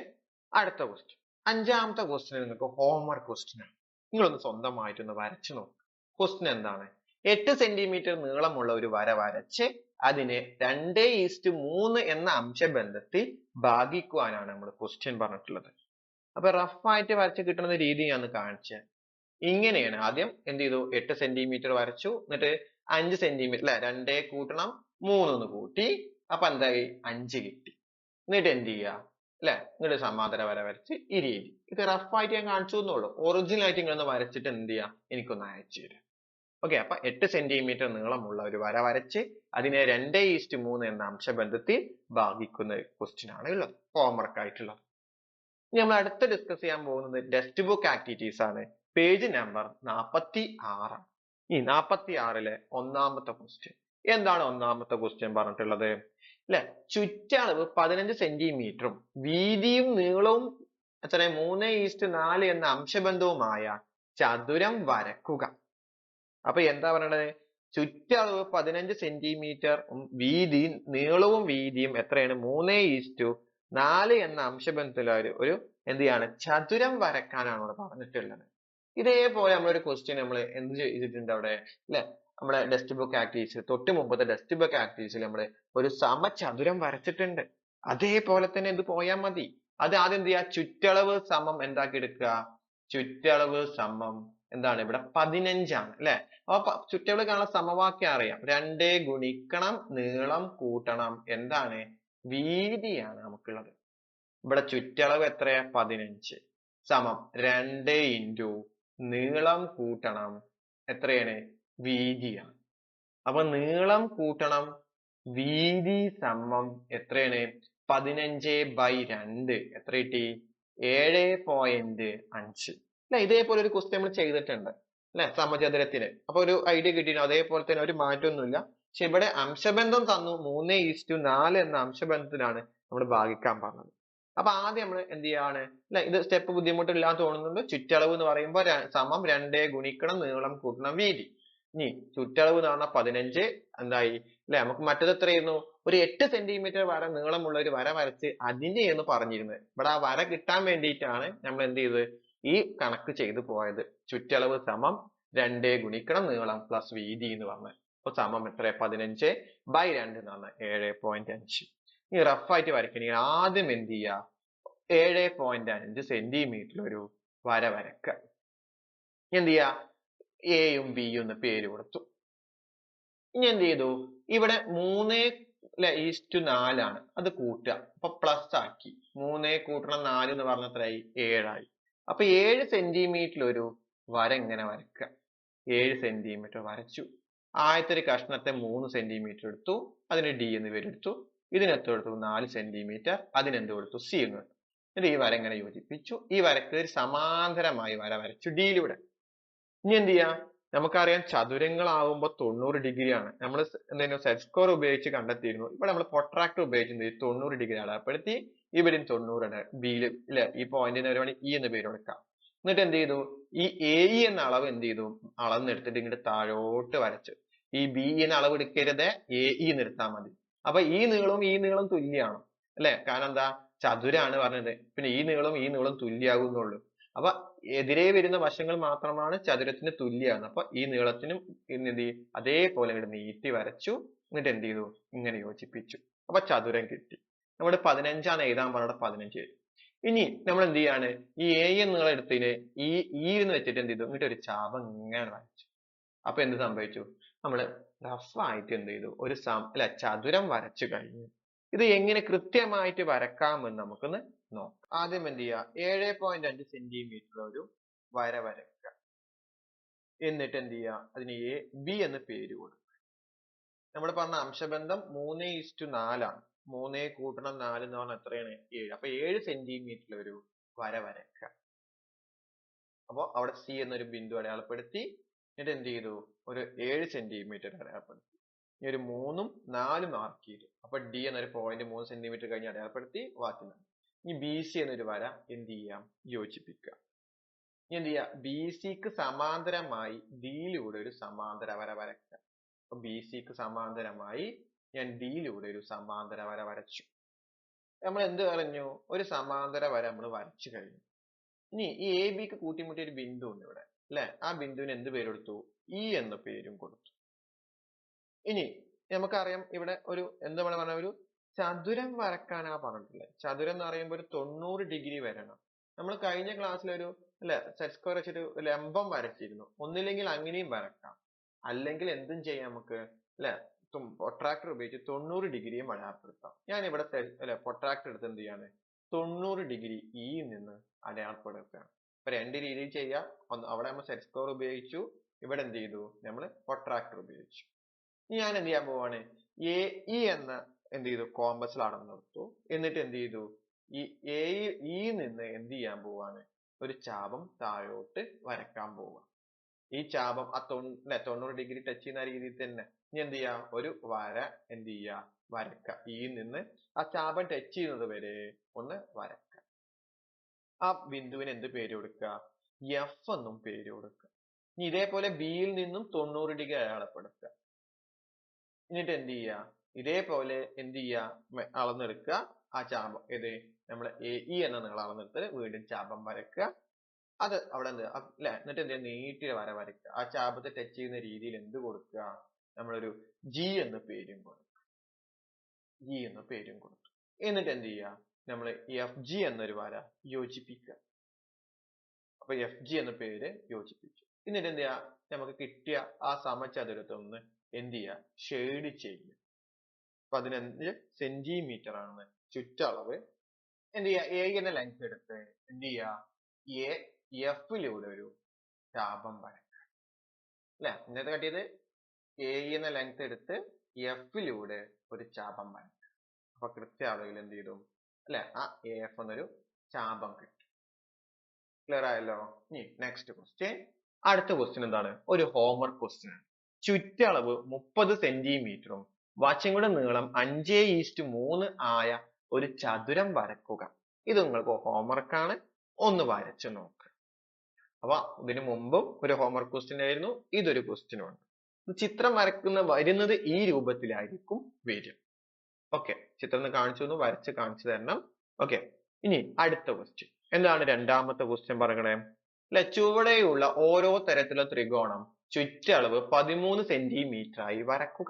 അടുത്ത ക്വസ്റ്റ്യൻ 5ാമത്തെ ക്വസ്റ്റ്യൻ നിങ്ങൾക്ക് ഹോംവർക്ക് ക്വസ്റ്റ്യൻ ആണ്. നിങ്ങളൊന്ന് സ്വന്തമായിട്ടൊന്ന് വരച്ചു നോക്കുക. ക്വസ്റ്റ്യൻ എന്താണ് 8 സെന്റിമീറ്റർ നീളമുള്ള ഒരു വര വരച്ച് അതിനെ 2:3 എന്ന അംശബന്ധത്തിൽ ഭാഗിക്കുവാനാണ് നമ്മൾ ക്വസ്റ്റ്യൻ പറഞ്ഞിട്ടുള്ളത്. അപ്പൊ റഫായിട്ട് വരച്ച് കിട്ടുന്ന രീതി ഞാൻ കാണിച്ചത് ഇങ്ങനെയാണ്. ആദ്യം എന്ത് ചെയ്തു 8 സെന്റിമീറ്റർ വരച്ചു. എന്നിട്ട് 5 സെന്റിമീറ്റർ അല്ലെ 2 കൂട്ടണം 3 ഒന്ന് കൂട്ടി. അപ്പൊ എന്തായി 5 കിട്ടി. എന്നിട്ട് എന്ത് ചെയ്യുക അല്ലെ എന്നിട്ട് സമാന്തര വര വരച്ച് ഈ രീതി. ഇത് റഫായിട്ട് ഞാൻ കാണിച്ചു എന്നുള്ളൂ. ഒറിജിനൽ ആയിട്ട് നിങ്ങളൊന്ന് വരച്ചിട്ട് എന്ത് ചെയ്യുക എനിക്കൊന്ന് അയച്ചു തരാം. ഓക്കെ. അപ്പൊ 8 സെന്റിമീറ്റർ നീളമുള്ള ഒരു വര വരച്ച് അതിനെ 2:3 എന്ന അംശബന്ധത്തിൽ ഭാഗിക്കുന്ന ക്വസ്റ്റ്യൻ ആണ് ഉള്ളത്, ഹോംവർക്ക് ആയിട്ടുള്ളത്. ഇനി നമ്മൾ അടുത്ത് ഡിസ്കസ് ചെയ്യാൻ പോകുന്നത് ടെക്സ്റ്റ് ബുക്ക് ആക്ടിവിറ്റീസ് ആണ്. Page number 46. ഈ 46ലെ 1ാമത്തെ ക്വസ്റ്റ്യൻ എന്താണ്? 1ാമത്തെ ക്വസ്റ്റ്യൻ പറഞ്ഞിട്ടുള്ളത് അല്ലെ ചുറ്റളവ് 15 സെന്റിമീറ്ററും വീതിയും നീളവും എത്ര 3:4 എന്ന അംശബന്ധവുമായ ചതുരം വരക്കുക. അപ്പൊ എന്താ പറയണത് ചുറ്റളവ് 15 സെന്റിമീറ്റർ നീളവും വീതിയും എത്രയാണ് 3:4 എന്ന അംശബന്ധത്തിലുള്ള ഒരു എന്ത് ചെയ്യാണ് ചതുരം വരക്കാനാണ് ഇവിടെ പറഞ്ഞിട്ടുള്ളത്. ഇതേപോലെ നമ്മളൊരു ക്വസ്റ്റ്യൻ നമ്മൾ എന്ത് ചെയ്തിട്ടുണ്ട് അവിടെ അല്ലെ നമ്മുടെ ടെക്സ്റ്റ് ബുക്ക് ആക്ടിവിറ്റീസ് തൊട്ട് മുമ്പത്തെ ടെക്സ്റ്റ് ബുക്ക് ആക്ടിവിറ്റീസിൽ നമ്മൾ ഒരു സമചതുരം വരച്ചിട്ടുണ്ട്. അതേപോലെ തന്നെ ഇത് പോയാൽ മതി. അത് ആദ്യം എന്ത് ചെയ്യുക ചുറ്റളവ് സമം എന്താക്കി എടുക്കുക ചുറ്റളവ് സമം എന്താണ് ഇവിടെ 15 ആണ് അല്ലെ. അപ്പൊ ചുറ്റളവ് കാണാൻ സമവാക്യം അറിയാം. 2 ഗുണിക്കണം നീളം കൂട്ടണം എന്താണ് വീതിയാണ് നമുക്കുള്ളത്. ഇവിടെ ചുറ്റളവ് എത്രയാ 15 സമം 2 ഇൻറ്റു നീളം കൂട്ടണം എത്രയാണ് വീതിയാണ്. അപ്പൊ നീളം കൂട്ടണം വീതി സമം എത്രയാണ് 15/2 എത്ര കിട്ടി 7.5 അല്ലെ. ഇതേപോലെ ഒരു ക്വസ്റ്റ്യൻ നമ്മൾ ചെയ്തിട്ടുണ്ട് അല്ലെ സമചതുരത്തിന്. അപ്പൊ ഒരു ഐഡിയ കിട്ടിയിരുന്നു. അതേപോലെ തന്നെ ഒരു മാറ്റമൊന്നുമില്ല. പക്ഷെ ഇവിടെ അംശബന്ധം തന്നു 3:4 എന്ന അംശബന്ധത്തിലാണ് നമ്മൾ ഭാഗിക്കാൻ പറഞ്ഞത്. അപ്പൊ ആദ്യം നമ്മൾ എന്ത് ചെയ്യാണ് അല്ലെ ഇത് സ്റ്റെപ്പ് ബുദ്ധിമുട്ടില്ലാന്ന് തോന്നുന്നുണ്ട്. ചുറ്റളവ് എന്ന് പറയുമ്പോൾ സമം 2 ഗുണിക്കണം നീളം കൂട്ടണം വീതി. ഇനി ചുറ്റളവ് എന്ന് പറഞ്ഞാൽ 15 എന്തായി അല്ലെ നമുക്ക് മറ്റത് എത്രയായിരുന്നു ഒരു 8 സെന്റിമീറ്റർ വര നീളമുള്ള ഒരു വര വരച്ച് അതിനെയാണ് പറഞ്ഞിരുന്നത്. ഇവിടെ ആ വര കിട്ടാൻ വേണ്ടിയിട്ടാണ് നമ്മൾ എന്ത് ചെയ്തത് ഈ കണക്ക് ചെയ്തു പോയത്. ചുറ്റളവ് സമം 2 ഗുണിക്കണം നീളം പ്ലസ് വീതി എന്ന് പറഞ്ഞത്. അപ്പൊ സമം എത്ര 15/2 എന്ന് പറഞ്ഞാൽ 7.5. ഈ റഫായിട്ട് വരയ്ക്കണമെങ്കിൽ ആദ്യം എന്ത് ചെയ്യുക 7.5 സെന്റിമീറ്റർ ഒരു വര വരക്കുക. എന്ത് ചെയ്യുക എയും ബിയും എന്ന് പേര് കൊടുത്തു. ഇനി എന്ത് ചെയ്തു ഇവിടെ 3:4 ആണ് അത് കൂട്ടുക. അപ്പൊ പ്ലസ് ആക്കി 3 കൂട്ടണം 4 എന്ന് പറഞ്ഞ എത്രയായി 7 ആയി. അപ്പൊ 7 സെന്റിമീറ്റർ ഒരു വര ഇങ്ങനെ വരക്കുക. 7 സെന്റിമീറ്റർ വരച്ചു. ആദ്യത്തെ ഒരു കഷ്ണത്തെ 3 സെന്റിമീറ്റർ എടുത്തു. അതിന് ഡി എന്ന് പേരെടുത്തു. ഇതിനെത്ര എടുത്തു 4 സെന്റിമീറ്റർ. അതിനെന്ത് കൊടുത്തു സി എന്ന് എടുത്തു. എന്നിട്ട് ഈ വര ഇങ്ങനെ യോജിപ്പിച്ചു. ഈ വരക്ക് ഒരു സമാന്തരമായി വര വരച്ചു ഡിയിലൂടെ. ഇനി എന്ത് ചെയ്യാം നമുക്കറിയാം ചതുരങ്ങളാവുമ്പോൾ 90 ഡിഗ്രി ആണ്. നമ്മൾ എന്തെങ്കിലും സെറ്റ് സ്ക്വയർ ഉപയോഗിച്ച് കണ്ടെത്തിയിരുന്നു. ഇവിടെ നമ്മൾ പ്രൊട്രാക്ടർ ഉപയോഗിച്ച് 90 ഡിഗ്രി അടയാളപ്പെടുത്തി. ഇവിടെയും 90 ബിയിൽ ഇല്ലെ ഈ പോയിന്റിന് ഒരു ഇ എന്ന് പേര് കൊടുക്കാം. എന്നിട്ട് എന്ത് ചെയ്തു ഈ എ എന്ന അളവ് എന്ത് ചെയ്തു അളന്നെടുത്തിട്ട് ഇങ്ങോട്ട് താഴോട്ട് വരച്ചു. ഈ ബി എന്ന അളവ് എടുക്കരുത് എ നിർത്താൻ മതി. അപ്പൊ ഈ നീളം തുല്യമാണ് അല്ലെ. കാരണം എന്താ ചതുരാണ് പറഞ്ഞത്. പിന്നെ ഈ നീളം തുല്യാകുന്നുള്ളൂ. അപ്പൊ എതിരെ വരുന്ന വശങ്ങൾ മാത്രമാണ് ചതുരത്തിന് തുല്യമാണ്. അപ്പൊ ഈ നീളത്തിനും എന്ത് ചെയ്യും അതേപോലെ ഇങ്ങോട്ട് നീട്ടി വരച്ചു. എന്നിട്ട് എന്ത് ചെയ്തു ഇങ്ങനെ യോജിപ്പിച്ചു. അപ്പൊ ചതുരം കിട്ടി. നമ്മുടെ 15 എഴുതാൻ പറഞ്ഞ 15 എഴുതി. ഇനി നമ്മൾ എന്ത് ചെയ്യാണ് ഈ എ എന്നുള്ള എടുത്തതിന് ഈ എന്ന് വെച്ചിട്ട് എന്ത് ചെയ്തു ഇങ്ങോട്ട് ഒരു ചാപം ഇങ്ങനെ വരച്ചു. അപ്പൊ എന്ത് സംഭവിച്ചു നമ്മള് റഫ് ആയിട്ട് എന്ത് ചെയ്തു ഒരു ചതുരം വരച്ചു കഴിഞ്ഞു. ഇത് എങ്ങനെ കൃത്യമായിട്ട് വരക്കാമെന്ന് നമുക്കൊന്ന് നോക്കാം. ആദ്യം എന്ത് ചെയ്യുക 7.5 സെന്റിമീറ്റർ ഒരു വര വരക്കുക. എന്നിട്ട് എന്ത് ചെയ്യുക അതിന് എ ബി എന്ന് പേര് കൊടുക്കുക. നമ്മൾ പറഞ്ഞ അംശബന്ധം 3:4 ആണ്. 3 കൂട്ടണം 4 എന്ന് പറഞ്ഞാൽ എത്രയാണ് 7. അപ്പൊ 7 സെന്റിമീറ്ററിൽ ഒരു വര വരക്കുക. അപ്പൊ അവിടെ സി എന്നൊരു ബിന്ദു അടയാളപ്പെടുത്തി. എന്നിട്ട് എന്ത് ചെയ്തു ഒരു 7 സെന്റിമീറ്റർ അടയാളപ്പെടുത്തി. ഇനി ഒരു 3ഉം 4ഉം മാർക്ക് ചെയ്തു. അപ്പൊ ഡി എന്നൊരു പോയിന്റ് 3 സെന്റിമീറ്റർ കഴിഞ്ഞ് അടയാളപ്പെടുത്തി ബാക്കി. ഇനി ബി സി എന്നൊരു വര എന്ത് ചെയ്യാം യോജിപ്പിക്കുക. ഇനി എന്ത് ചെയ്യാം ബി സിക്ക് സമാന്തരമായി ഡിയിലൂടെ ഒരു സമാന്തര വര വരക്കുക. അപ്പൊ ബി സിക്ക് സമാന്തരമായി ഞാൻ ഡിയിലൂടെ ഒരു സമാന്തര വര വരച്ചു. നമ്മൾ എന്ത് പറഞ്ഞു ഒരു സമാന്തര വര നമ്മൾ വരച്ചു കഴിഞ്ഞു. ഇനി ഈ എ ബിക്ക് കൂട്ടിമുട്ടിയ ഒരു ബിന്ദു ഉണ്ട് ഇവിടെ അല്ലെ. ആ ബിന്ദുവിന് എന്ത് പേര് കൊടുത്തു ഇ എന്ന പേരും കൊടുത്തു. ഇനി നമുക്കറിയാം ഇവിടെ ഒരു എന്താ പറഞ്ഞ ഒരു ചതുരം വരക്കാനാ പറഞ്ഞിട്ടുള്ളത്. ചതുരം എന്ന് പറയുമ്പോൾ ഒരു 90 ഡിഗ്രി വരണം. നമ്മൾ കഴിഞ്ഞ ക്ലാസ്സിൽ ഒരു സെറ്റ് സ്ക്വയർ വെച്ചിട്ട് ലംബം വരച്ചിരുന്നു. ഒന്നില്ലെങ്കിൽ അങ്ങനെയും വരക്കാം, അല്ലെങ്കിൽ എന്തും ചെയ്യാം നമുക്ക് പ്രൊട്രാക്ടർ ഉപയോഗിച്ച് 90 ഡിഗ്രിയും അടയാളപ്പെടുത്താം. ഞാൻ ഇവിടെ പ്രൊട്രാക്ടർ എടുത്ത് എന്ത് ചെയ്യാണ് 90 ഡിഗ്രി ഇ നിന്ന് അടയാളപ്പെടുത്തുകയാണ്. അപ്പൊ രണ്ട് രീതിയിൽ ചെയ്യാം. അവിടെ നമ്മൾ സെറ്റ് സ്ക്വയർ ഉപയോഗിച്ചു, ഇവിടെ എന്ത് ചെയ്തു നമ്മൾ പ്രൊട്രാക്ടർ ഉപയോഗിച്ചു. ഇനി ഞാൻ എന്ത് ചെയ്യാൻ പോവാണ് എ ഇ എന്ന എന്ത് ചെയ്തു കോമ്പസിൽ അളന്നെടുത്തു. എന്നിട്ട് എന്ത് ചെയ്തു ഈ എ ഇ നിന്ന് എന്ത് ചെയ്യാൻ പോവാണ് ഒരു ചാപം താഴോട്ട് വരക്കാൻ പോവുക. ഈ ചാപം ആ 90 ഡിഗ്രി ടച്ച് ചെയ്യുന്ന രീതിയിൽ തന്നെ ഇനി എന്ത് ചെയ്യാം ഒരു വര എന്ത് ചെയ്യാ വരക്ക. ഈ നിന്ന് ആ ചാപം ടച്ച് ചെയ്യുന്നത് വരെ ഒന്ന് വരക്ക. ആ ബിന്ദുവിന് എന്ത് പേര് കൊടുക്കുക എഫ് എന്നും പേര് കൊടുക്കുക. ഇനി ഇതേപോലെ ബിയിൽ നിന്നും 90 ഡിഗ്രി അടയാളപ്പെടുത്തുക. എന്നിട്ട് എന്ത് ചെയ്യുക ഇതേപോലെ എന്ത് ചെയ്യുക അളന്നെടുക്കുക. ആ ചാപം ഇത് നമ്മൾ എ ഇ എന്ന നീളം അളന്നെടുത്ത് വീണ്ടും ചാപം വരക്കുക. അത് അവിടെ എന്ത് എന്നിട്ട് എന്ത് നീട്ടിയ വര വരയ്ക്കുക. ആ ചാപത്തെ ടച്ച് ചെയ്യുന്ന രീതിയിൽ എന്ത് കൊടുക്കുക നമ്മളൊരു ജി എന്ന പേരും കൊടുക്കുക. ജി എന്ന പേരും കൊടുത്തു. എന്നിട്ട് എന്ത് ചെയ്യുക നമ്മൾ എഫ് ജി എന്നൊരു വര യോജിപ്പിക്കുക. അപ്പൊ എഫ് ജി എന്ന പേര് യോജിപ്പിച്ചു. എന്നിട്ട് എന്ത് ചെയ്യുക നമുക്ക് കിട്ടിയ ആ സമചതുരത്തെ ഒന്ന് എന്ത് ചെയ്യുക ഷെയ്ഡ് ചെയ്യുക. 15 സെന്റിമീറ്റർ ആണ് ചുറ്റളവ്. എന്ത് ചെയ്യുക എ എന്ന ലെങ്ത് എടുത്ത് എന്ത് ചെയ്യുക എഫിലൂടെ ഒരു ചാപം വരക്കുക. ഇന്നത്തെ കട്ടിയത് എ എന്ന ലെങ്ത് എടുത്ത് എഫിലൂടെ ഒരു ചാപം വരക്കുക. അപ്പൊ കൃത്യ അളവിൽ എന്ത് ചെയ്തു ആ എഫ് എന്നൊരു ചാപം കിട്ടും. ക്ലിയർ ആയല്ലോ. ഇനി നെക്സ്റ്റ് ക്വസ്റ്റ്യൻ. അടുത്ത ക്വസ്റ്റ്യൻ എന്താണ് ഒരു ഹോംവർക്ക് ക്വസ്റ്റ്യൻ ആണ്. ചുറ്റളവ് 30 സെന്റിമീറ്ററും വശങ്ങളുടെ നീളം 5:3 ആയ ഒരു ചതുരം വരക്കുക. ഇത് നിങ്ങൾക്ക് ഹോംവർക്ക് ആണ്, ഒന്ന് വരച്ചു നോക്കുക. അപ്പൊ ഇതിനു മുമ്പും ഒരു ഹോംവർക്ക് ക്വസ്റ്റ്യൻ ആയിരുന്നു, ഇതൊരു ക്വസ്റ്റ്യൻ ഉണ്ട്. ചിത്രം വരുന്നത് ഈ രൂപത്തിലായിരിക്കും വരിക. ഓക്കെ, ചിത്രം കാണിച്ചു വരച്ച് കാണിച്ചു തരണം. ഓക്കെ, ഇനി അടുത്ത ക്വസ്റ്റ്യൻ എന്താണ് രണ്ടാമത്തെ ക്വസ്റ്റ്യൻ പറയണേ ചുവടെയുള്ള ഓരോ തരത്തിലുള്ള ത്രികോണം ചുറ്റളവ് 13 സെന്റിമീറ്റർ ആയി വരക്കുക.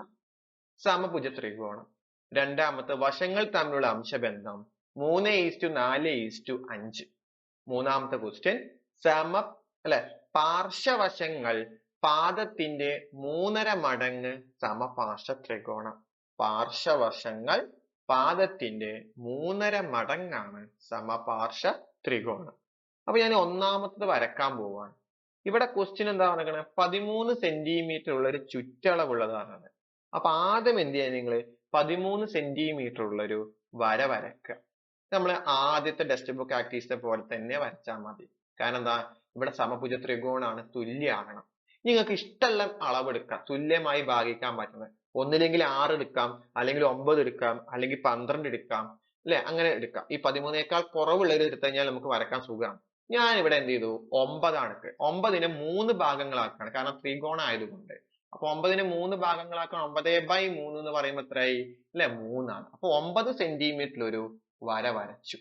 സമഭുജ ത്രികോണം. രണ്ടാമത്തെ വശങ്ങൾ തമ്മിലുള്ള അംശബന്ധം 3:4:5. മൂന്നാമത്തെ ക്വസ്റ്റ്യൻ പാർശ്വവശങ്ങൾ പാദത്തിന്റെ 3.5 മടങ്ങ് സമപാർശ്വ ത്രികോണം. പാർശ്വവശങ്ങൾ പാദത്തിന്റെ 3.5 മടങ്ങാണ് സമപാർശ്വ ത്രികോണം. അപ്പൊ ഞാൻ ഒന്നാമത്തത് വരക്കാൻ പോവാണ്. ഇവിടെ ക്വസ്റ്റ്യൻ എന്താ പറഞ്ഞത് 13 സെന്റിമീറ്റർ ഉള്ള ഒരു ചുറ്റളവുള്ളതാണ്. അപ്പൊ ആദ്യം എന്ത് ചെയ്യാൻ നിങ്ങൾ 13 സെന്റിമീറ്റർ ഉള്ള ഒരു വര വരക്കുക. നമ്മൾ ആദ്യത്തെ ടെക്സ്റ്റ് ബുക്ക് ആക്ടിവിറ്റീസിനെ പോലെ തന്നെ വരച്ചാൽ മതി. കാരണം എന്താ ഇവിടെ സമഭുജ ത്രികോണാണ്, തുല്യമാകണം. നിങ്ങൾക്ക് ഇഷ്ടമുള്ള അളവെടുക്കാം, തുല്യമായി ഭാഗിക്കാൻ പറ്റുന്നത്. ഒന്നില്ലെങ്കിൽ 6 എടുക്കാം, അല്ലെങ്കിൽ 9 എടുക്കാം, അല്ലെങ്കിൽ 12 എടുക്കാം, അങ്ങനെ എടുക്കാം. ഈ 13നേക്കാൾ കുറവുള്ളത് എടുത്തു കഴിഞ്ഞാൽ നമുക്ക് വരക്കാൻ സുഖമാണ്. ഞാൻ ഇവിടെ എന്ത് ചെയ്തു 9 ആണ്. 9നെ 3 ഭാഗങ്ങളാക്കാണ്, കാരണം ത്രികോണം ആയതുകൊണ്ട്. അപ്പൊ 9നെ 3 ഭാഗങ്ങളാക്കണം. 9/3 എന്ന് പറയുമ്പോൾ എത്രയായി 3 ആണ്. അപ്പൊ 9 സെന്റിമീറ്ററിൽ ഒരു വര വരച്ചു.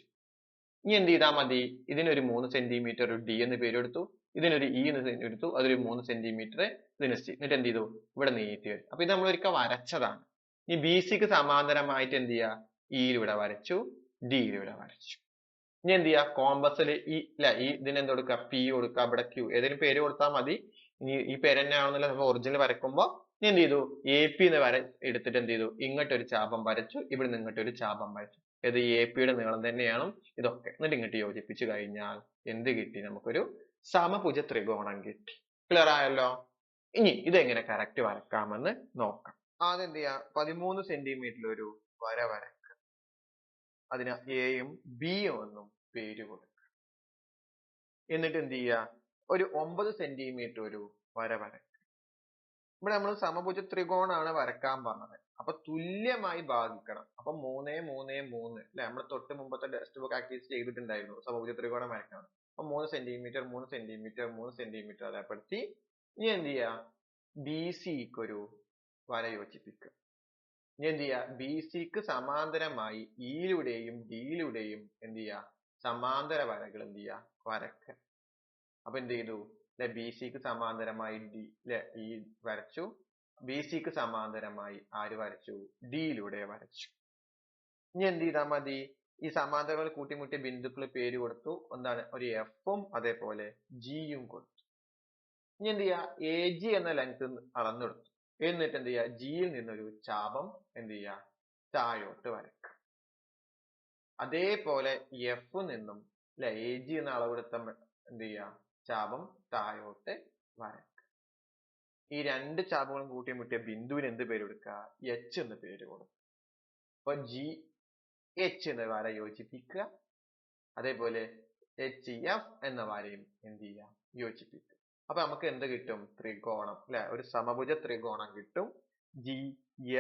ഇനി എന്ത് ചെയ്താൽ മതി? ഇതിനൊരു 3 സെന്റിമീറ്റർ ഒരു ഡി എന്ന് പേര് കൊടുത്തു, ഇതിനൊരു ഇ എന്ന് എടുത്തു, അതൊരു 3 സെന്റിമീറ്റർ ഇതിന് സി, എന്നിട്ട് എന്ത് ചെയ്തു? ഇവിടെ നീട്ടി വരും. അപ്പൊ ഇത് നമ്മൾ ഒരിക്കൽ വരച്ചതാണ്. ഈ ബി സിക്ക് സമാന്തരമായിട്ട് എന്ത് ചെയ്യുക? ഇയിലൂടെ വരച്ചു, ഡിയിലൂടെ വരച്ചു. ഇനി എന്ത് ചെയ്യുക? കോമ്പസിൽ ഈ ഇതിന് എന്ത് കൊടുക്കുക? പി കൊടുക്കുക, ഇവിടെ ക്യൂ, ഏതെങ്കിലും പേര് കൊടുത്താൽ മതി. ഇനി ഈ പേര് തന്നെ ആണെന്നില്ല, നമ്മൾ ഒറിജിനൽ വരക്കുമ്പോൾ ഇനി എന്ത് ചെയ്തു? എ പി എന്ന് എടുത്തിട്ട് എന്ത് ചെയ്തു? ഇങ്ങോട്ടൊരു ചാപം വരച്ചു, ഇവിടെ നിന്ന് ഇങ്ങോട്ടൊരു ചാപം വരച്ചു. ഇത് എ പിയുടെ നീളം തന്നെയാണ് ഇതൊക്കെ. എന്നിട്ട് ഇങ്ങോട്ട് യോജിപ്പിച്ചു കഴിഞ്ഞാൽ എന്ത് കിട്ടി? നമുക്കൊരു സമഭുജ ത്രികോണം കിട്ടി. ക്ലിയർ ആയല്ലോ? ഇനി ഇതെങ്ങനെ കറക്റ്റ് വരക്കാമെന്ന് നോക്കാം. ആദ്യം എന്ത് ചെയ്യാ? 13 സെന്റിമീറ്ററിൽ ഒരു വര വരക്കുക. അതിന് എയും ബിയും എന്നും പേര് കൊടുക്കുക. എന്നിട്ട് എന്ത് ചെയ്യുക? ഒരു 9 സെന്റിമീറ്റർ ഒരു വര വരക്കുക. ഇവിടെ നമ്മൾ സമഭുജ ത്രികോണാണ് വരക്കാൻ പറഞ്ഞത്. അപ്പൊ തുല്യമായി ഭാഗിക്കണം. അപ്പൊ 3, 3, 3 അല്ലെ? നമ്മൾ തൊട്ട് മുമ്പത്തെ ടെക്സ്റ്റ് ബുക്ക് ആക്ടിവിറ്റി ചെയ്തിട്ടുണ്ടായിരുന്നു സമഭുജ ത്രികോണം വരക്കണം. അപ്പൊ 3 സെന്റിമീറ്റർ 3 സെന്റിമീറ്റർ 3 സെന്റിമീറ്റർ അടയാളപ്പെടുത്തി. ഇനി എന്ത് ചെയ്യാ? ബി സിക്ക് ഒരു വര യോജിപ്പിക്കുക. ഇനി എന്ത് ചെയ്യാ? ബി സിക്ക് സമാന്തരമായി ഇയിലൂടെയും ഡിയിലൂടെയും എന്ത് ചെയ്യാ? സമാന്തര വരകൾ എന്ത് ചെയ്യാ? വരക്കുക. അപ്പൊ എന്ത് ചെയ്തു? ബി സിക്ക് സമാന്തരമായി ഡി ഇ വരച്ചു, ബി സിക്ക് സമാന്തരമായി ആര് വരച്ചു? ഡിയിലൂടെ വരച്ചു. ഇനി എന്ത് ചെയ്താൽ മതി? ഈ സമാന്തരങ്ങൾ കൂട്ടിമുട്ടിയ ബിന്ദുക്കൾ പേര് കൊടുത്തു. എന്താണ്? ഒരു എഫും അതേപോലെ ജിയും കൊടുത്തു. ഇനി എന്ത് ചെയ്യാ? എ ജി എന്ന ലെങ്ത് അളന്നെടുത്തു. എന്നിട്ട് എന്ത് ചെയ്യാ? ജിയിൽ നിന്നൊരു ചാപം എന്ത് ചെയ്യാ? താഴോട്ട് വരക്കുക. അതേപോലെ എഫ് നിന്നും എ ജി എന്ന അളവെടുത്ത എന്ത് ചെയ്യാ? ചാപം താഴോട്ട് വരക്കുക. ഈ രണ്ട് ചാപങ്ങളും കൂട്ടിമുട്ടിയ ബിന്ദുവിന് എന്ത് പേര് കൊടുക്കുക? എച്ച് എന്ന് പേര് കൊടുക്കുക. അപ്പൊ ജി എച്ച് എന്ന വര യോജിപ്പിക്കുക. അതേപോലെ എച്ച് എഫ് എന്ന വരയും എന്ത് ചെയ്യുക? യോജിപ്പിക്കുക. അപ്പൊ നമുക്ക് എന്ത് കിട്ടും? ത്രികോണം അല്ലെ? ഒരു സമഭുജ ത്രികോണം കിട്ടും. ജി